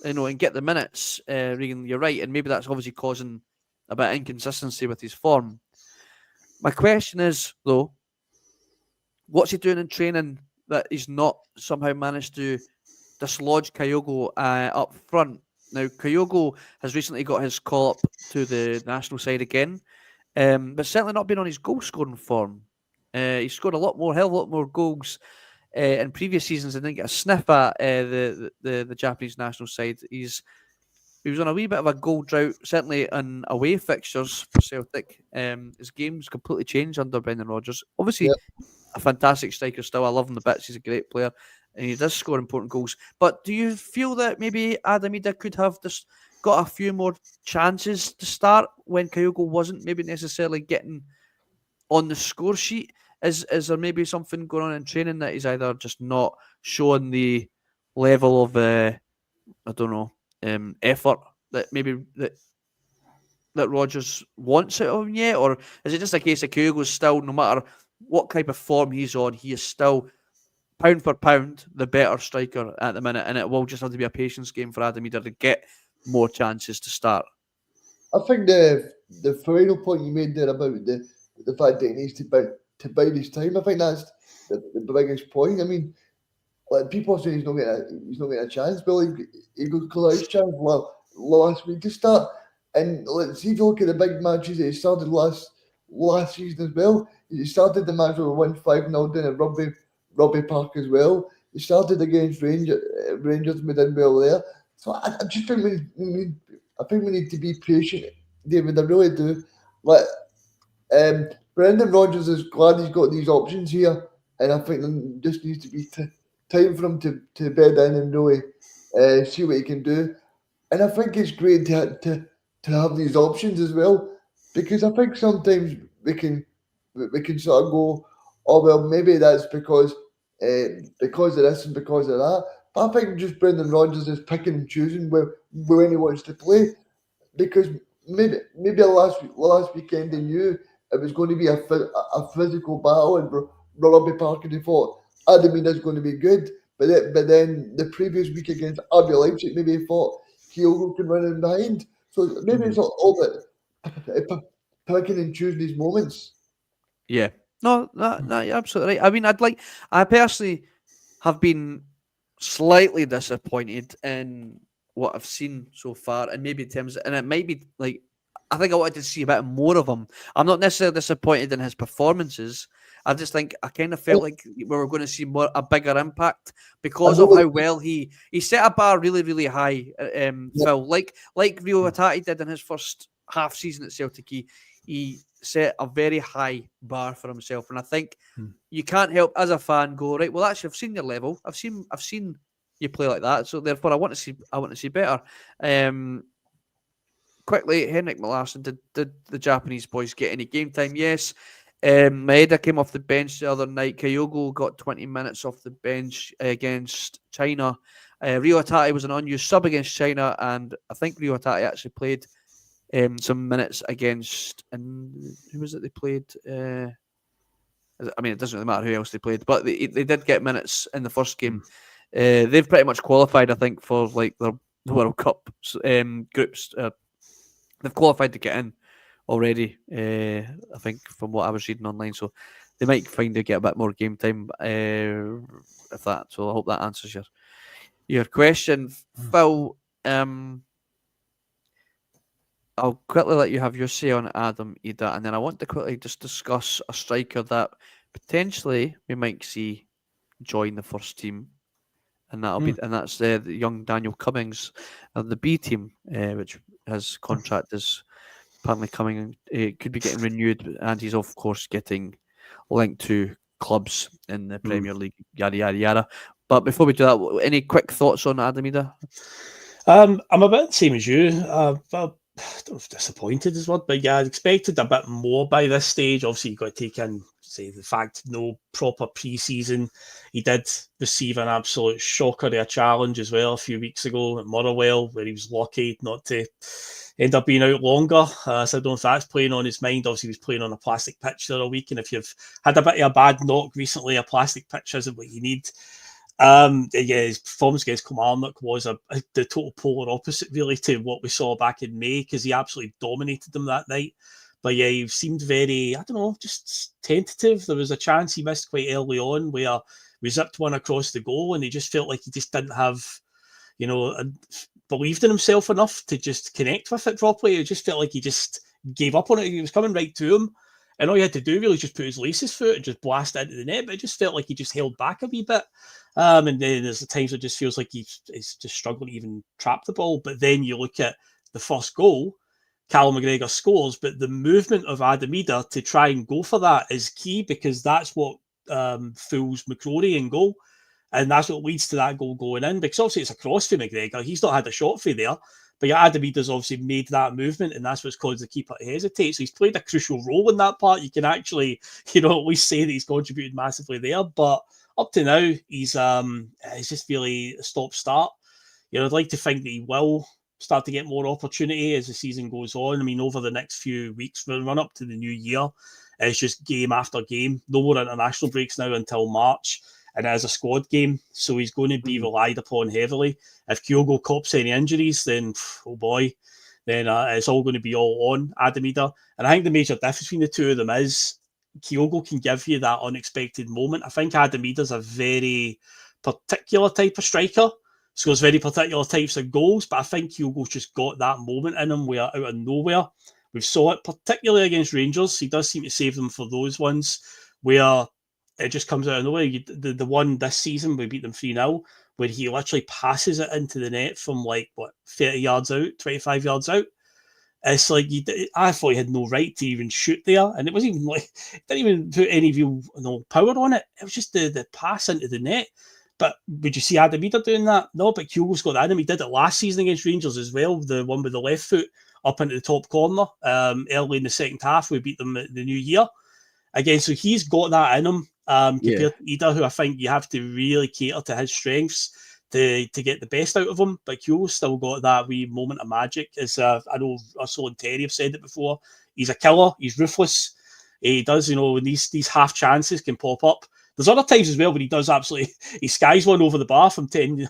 and get the minutes. Regan, you're right, and maybe that's obviously causing a bit of inconsistency with his form. My question is, though, what's he doing in training that he's not somehow managed to dislodge Kyogo up front? Now, Kyogo has recently got his call up to the national side again, but certainly not been on his goal scoring form. He scored a lot more goals in previous seasons and didn't get a sniff at the Japanese national side. He was on a wee bit of a goal drought, certainly in away fixtures for Celtic. His game's completely changed under Brendan Rodgers. Obviously, a fantastic striker still. I love him the bits. He's a great player, and he does score important goals. But do you feel that maybe Adam Idah could have just got a few more chances to start when Kyogo wasn't maybe necessarily getting on the score sheet? Is there maybe something going on in training that he's either just not showing the level of I don't know effort that maybe that Rodgers wants out of him yet, or is it just a case of Kyogo's still, no matter what type of form he's on, he is still pound for pound the better striker at the minute, and it will just have to be a patience game for Adam Idah to get more chances to start? I think the final point you made there about the fact that he needs to bide his time, I think that's the biggest point. I mean, like people say he's not getting a chance, but like he got Collier's chance last week to start. And let's see if you look at the big matches that he started last season as well. He started the match where we won 5-0 down at Rugby Park as well. He started against Rangers and we did well there. So I just think we need to be patient, David. I really do. Like Brendan Rodgers is glad he's got these options here, and I think there just needs to be time for him to bed in and really see what he can do. And I think it's great to have these options as well, because I think sometimes we can sort of go, oh well, maybe that's because of this and because of that. But I think just Brendan Rodgers is picking and choosing when he wants to play, because maybe last weekend he knew it was going to be a physical battle in Rugby Park, and he thought Adam Idah's going to be good. But then the previous week against RB Leipzig, maybe he thought Kyogo can run in behind. So maybe it's all that picking and choosing these moments. Yeah. No, you're absolutely right. I mean, I personally have been slightly disappointed in what I've seen so far, and maybe in terms and it might be like, I think I wanted to see a bit more of him. I'm not necessarily disappointed in his performances. I just think I kind of felt like we were going to see a bigger impact because of how well he set a bar really, really high. Phil, like Rio Hatate did in his first half season at Celtic, he set a very high bar for himself, and I think you can't help as a fan go, right, well, actually I've seen your level, I've seen you play like that, so therefore I want to see better. Quickly, Henrik Molarsson, did the Japanese boys get any game time? Yes. Maeda came off the bench the other night. Kyogo got 20 minutes off the bench against China. Rio Hatate was an unused sub against China, and I think Rio Hatate actually played some minutes against, and who was it they played? I mean, it doesn't really matter who else they played, but they did get minutes in the first game. They've pretty much qualified, I think, for like the World Cup groups. They've qualified to get in already, I think, from what I was reading online. So they might find they get a bit more game time if that. So I hope that answers your question, Phil. I'll quickly let you have your say on Adam Idah, and then I want to quickly just discuss a striker that potentially we might see join the first team, and that's the young Daniel Cummings of the B team, which his contract is apparently coming. It could be getting renewed, and he's of course getting linked to clubs in the Premier League. Yada yada yada. But before we do that, any quick thoughts on Adam Idah? I'm a bit the same as you. I don't know if disappointed is what, but yeah, I'd expected a bit more by this stage. Obviously, you've got to take in, say, the fact no proper pre-season. He did receive an absolute shocker of a challenge as well a few weeks ago at Motherwell, where he was lucky not to end up being out longer. So I don't know if that's playing on his mind. Obviously, he was playing on a plastic pitch the other week, and if you've had a bit of a bad knock recently, a plastic pitch isn't what you need. Yeah, his performance against Kilmarnock was the total polar opposite, really, to what we saw back in May, because he absolutely dominated them that night. But yeah, he seemed very, I don't know, just tentative. There was a chance he missed quite early on where we zipped one across the goal, and he just felt like he just didn't have, believed in himself enough to just connect with it properly. It just felt like he just gave up on it. He was coming right to him, and all he had to do really just put his laces foot and just blast it into the net. But it just felt like he just held back a wee bit. And then there's the times it just feels like he's just struggling to even trap the ball. But then you look at the first goal, Callum McGregor scores, but the movement of Idah to try and go for that is key, because that's what fools McCrory in goal. And that's what leads to that goal going in, because obviously it's a cross for McGregor. He's not had a shot for there, but Adamida's obviously made that movement, and that's what's caused the keeper to hesitate. So he's played a crucial role in that part. You can actually, at least say that he's contributed massively there. But up to now, he's just really a stop-start. I'd like to think that he will start to get more opportunity as the season goes on. I mean, over the next few weeks, we'll run up to the new year. It's just game after game. No more international breaks now until March. And it is a squad game, so he's going to be relied upon heavily. If Kyogo cops any injuries, then, oh boy, then it's all going to be all on Adamida. And I think the major difference between the two of them is Kyogo can give you that unexpected moment. I think Adamida's a very particular type of striker, scores very particular types of goals, but I think Kyogo's just got that moment in him where out of nowhere, we saw it particularly against Rangers. He does seem to save them for those ones where it just comes out of nowhere. The one this season, we beat them 3-0, where he literally passes it into the net from 30 yards out, 25 yards out. It's like I thought he had no right to even shoot there, and it wasn't even didn't even put any real power on it. It was just the pass into the net. But would you see Adamida doing that? No, but Kyogo's got that in him. He did it last season against Rangers as well, the one with the left foot up into the top corner early in the second half. We beat them at the new year. Again, so he's got that in him compared to Idah, who I think you have to really cater to his strengths to get the best out of him. But Kyogo's still got that wee moment of magic. As I know Russell and Terry have said it before, he's a killer. He's ruthless. He does, when these half chances can pop up. There's other times as well when he does absolutely, he skies one over the bar from 10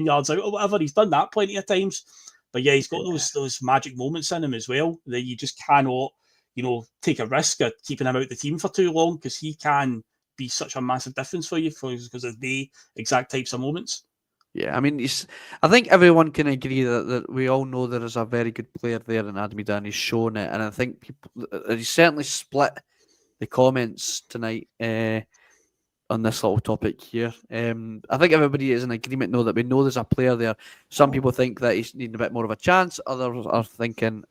yards out or whatever. He's done that plenty of times. But yeah, he's got those magic moments in him as well that you just cannot, take a risk of keeping him out the team for too long, because he can be such a massive difference for you because of the exact types of moments. Yeah, I mean, I think everyone can agree that we all know there is a very good player there in Adamida, and he's shown it. And I think he's certainly split the comments tonight on this little topic here. I think everybody is in agreement, though, that we know there's a player there. Some people think that he's needing a bit more of a chance. Others are thinking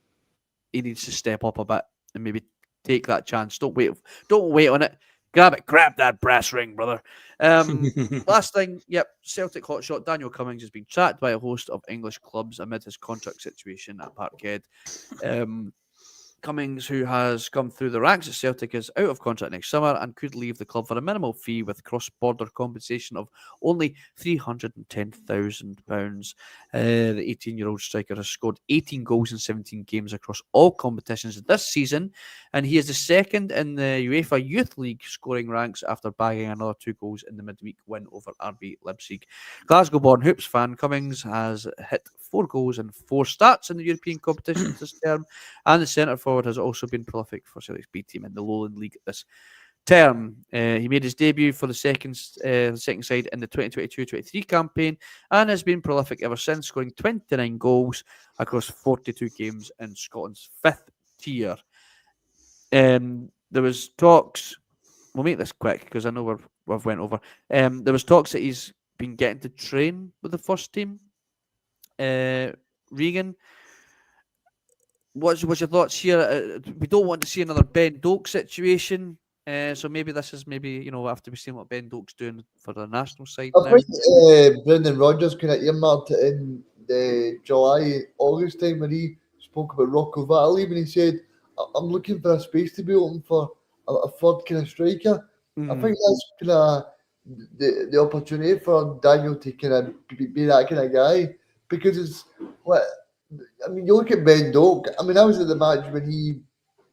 he needs to step up a bit and maybe take that chance. Don't wait on it. Grab that brass ring, brother. Last thing, Celtic hotshot Daniel Cummings has been tracked by a host of English clubs amid his contract situation at Parkhead. Cummings, who has come through the ranks at Celtic, is out of contract next summer and could leave the club for a minimal fee with cross-border compensation of only £310,000. The 18-year-old striker has scored 18 goals in 17 games across all competitions this season, and he is the second in the UEFA Youth League scoring ranks after bagging another 2 goals in the midweek win over RB Leipzig. Glasgow-born Hoops fan Cummings has hit 4 goals and 4 starts in the European competitions this term, and the centre forward has also been prolific for Celtic's B team in the Lowland League this term. He made his debut for the second side in the 2022-23 campaign and has been prolific ever since, scoring 29 goals across 42 games in Scotland's 5th tier. There was talks. We'll make this quick because I know we've went over. There was talks that he's been getting to train with the first team. Regan, what's your thoughts here? We don't want to see another Ben Doak situation, so maybe this is after we've seen what Ben Doak's doing for the national side I now. think Brendan Rodgers kind of earmarked it in the July-August time when he spoke about Rocco Valley, when he said, I'm looking for a space to be open for a third kind of striker. I think that's kind of the opportunity for Daniel to kind of be that kind of guy, because it's you look at Ben Doak. I was at the match when he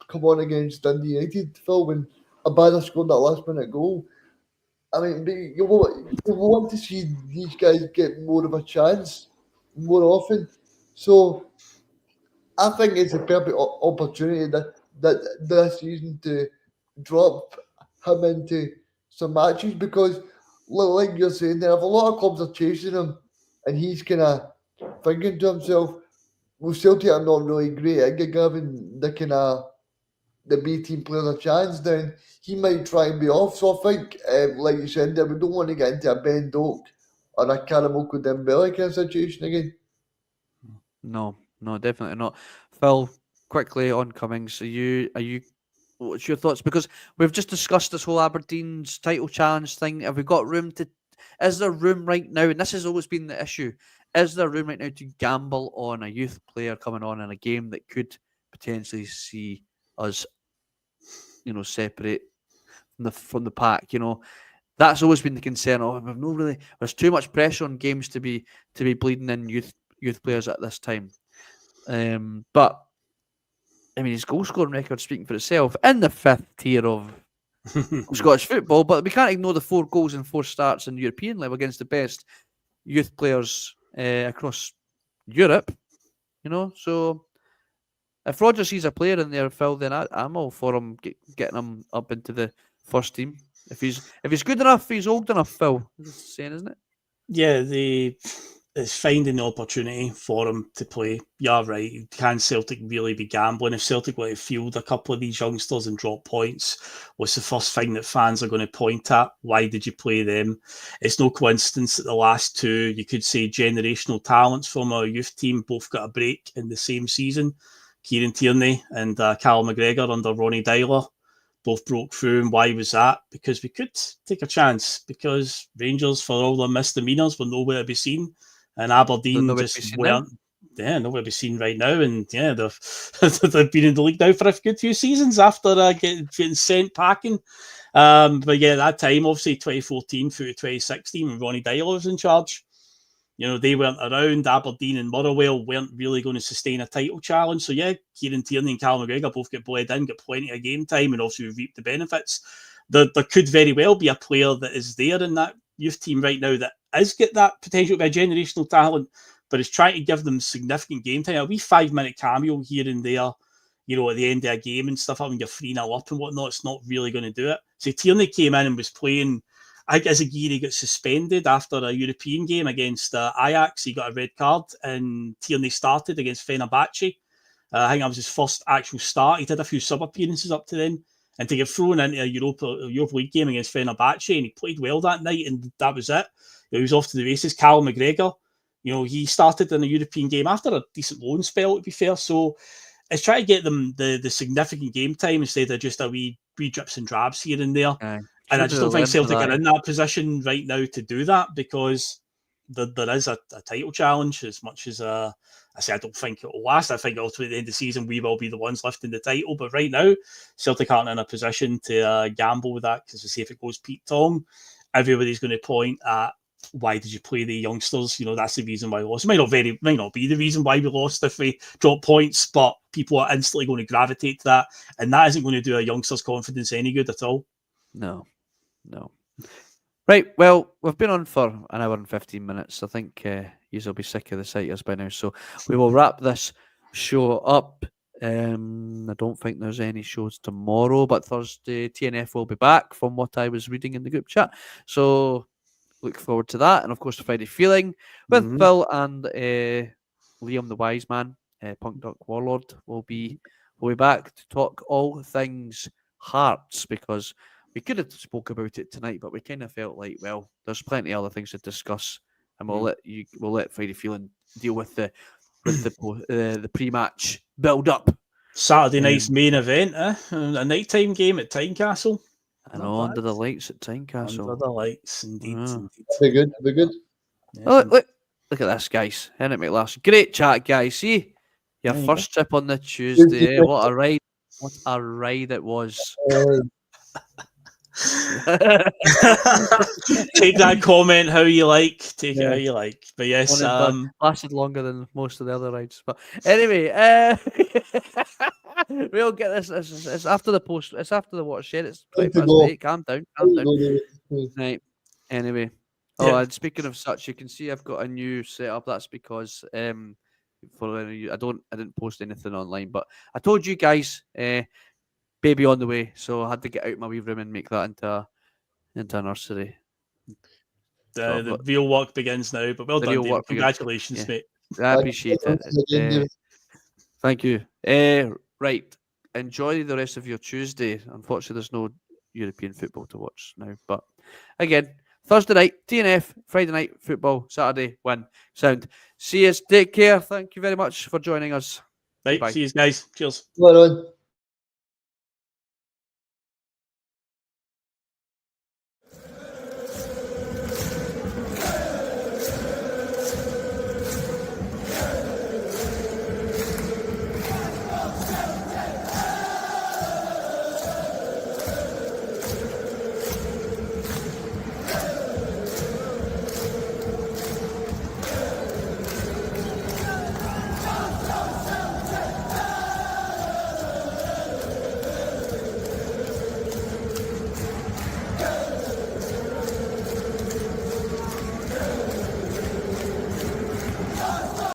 come on against Dundee United, Phil, when Abada scored that last minute goal. I mean, you want to see these guys get more of a chance more often. So I think it's a perfect opportunity that this season to drop him into some matches because, like you're saying, there have a lot of clubs are chasing him, and he's kind of thinking to himself, "Well, Celtic are not really great at giving the B team players a chance." Then he might try and be off. So I think, like you said, that we don't want to get into a Ben Doak or a Karamoko Dembele kind of situation again. No, no, definitely not. Phil, quickly on Cummings. Are you? What's your thoughts? Because we've just discussed this whole Aberdeen's title challenge thing. Have we got room to? Is there room right now? And this has always been the issue. Is there room right now to gamble on a youth player coming on in a game that could potentially see us, separate from the pack? That's always been the concern. Oh, we've no really. There's too much pressure on games to be bleeding in youth players at this time. But I mean, his goal scoring record speaking for itself in the 5th tier of Scottish football. But we can't ignore the 4 goals and 4 starts in European level against the best youth players across Europe. So if Roger sees a player in there, Phil, then I'm all for him getting him up into the first team. If he's good enough, he's old enough, Phil. That's the saying, isn't it? Yeah, it's finding the opportunity for him to play. You're right. Can Celtic really be gambling? If Celtic want to field a couple of these youngsters and drop points, what's the first thing that fans are going to point at? Why did you play them? It's no coincidence that the last 2, you could say, generational talents from our youth team both got a break in the same season. Kieran Tierney and Callum McGregor under Ronnie Dyler both broke through. And why was that? Because we could take a chance. Because Rangers, for all their misdemeanours, were nowhere to be seen. And Aberdeen just weren't. Yeah, nowhere to be seen right now. And yeah, they've been in the league now for a good few seasons after getting sent packing. But yeah, that time, obviously 2014 through 2016, when Ronnie Dyler was in charge, they weren't around. Aberdeen and Motherwell weren't really going to sustain a title challenge. So yeah, Kieran Tierney and Callum McGregor both get bled in, get plenty of game time, and also reap the benefits. There could very well be a player that is there in that youth team right now that is get that potential to be a generational talent, but is trying to give them significant game time. A wee 5-minute cameo here and there, at the end of a game and stuff, when you're 3-0 up and whatnot, it's not really going to do it. So Tierney came in and was playing. I think Azagiri got suspended after a European game against Ajax. He got a red card, and Tierney started against Fenerbahce. I think that was his first actual start. He did a few sub-appearances up to then, and to get thrown into a Europa League game against Fenerbahce, and he played well that night, and that was it. He was off to the races. Callum McGregor, he started in a European game after a decent loan spell, to be fair. So it's trying to get them the significant game time instead of just a wee drips and drabs here and there. And I just don't think Celtic are in that position right now to do that, because there is a title challenge. As much as I say, I don't think it will last. I think ultimately at the end of the season we will be the ones lifting the title. But right now, Celtic aren't in a position to gamble with that, because if it goes Pete Tong, everybody's going to point at, why did you play the youngsters? That's the reason why we lost. It might not be the reason why we lost if we drop points, but people are instantly going to gravitate to that, and that isn't going to do a youngster's confidence any good at all. No. Right, well, we've been on for an hour and 15 minutes. I think you'll be sick of the sighters by now, so we will wrap this show up. I don't think there's any shows tomorrow, but Thursday TNF will be back, from what I was reading in the group chat. So look forward to that, and of course the Friday Feeling with Phil and Liam the Wise Man, Punk Duck Warlord will be back to talk all things Hearts, because we could have spoke about it tonight, but we kind of felt like, well, there's plenty of other things to discuss, and we'll let Friday Feeling deal with the pre-match build up. Saturday night's main event, a nighttime game at Tynecastle. I know, under the lights at Tynecastle. Under the lights, indeed. Be good. Yes, oh, look at this, guys. Henrik McLaughlin. Great chat, guys. See, your first trip on the Tuesday. What a ride. What a ride it was. Take that comment how you like. Take it how you like. But yes, lasted longer than most of the other rides. But anyway, we'll get this. It's after the post. It's after the watershed. It's 8:20. Calm down. Right. Anyway. Oh, Yeah. and speaking of such, you can see I've got a new setup. That's because I didn't post anything online, but I told you guys, baby on the way, so I had to get out my wee room and make that into a nursery. So, The real work begins now, but well the done, real David. work begins. Congratulations, Yeah. mate. I appreciate it. Again, David. Thank you. Right. Enjoy the rest of your Tuesday. Unfortunately, there's no European football to watch now. But again, Thursday night, TNF, Friday night, football, Saturday, win. Sound. See you. Take care. Thank you very much for joining us. Right, Bye. see you guys. Cheers. Well done.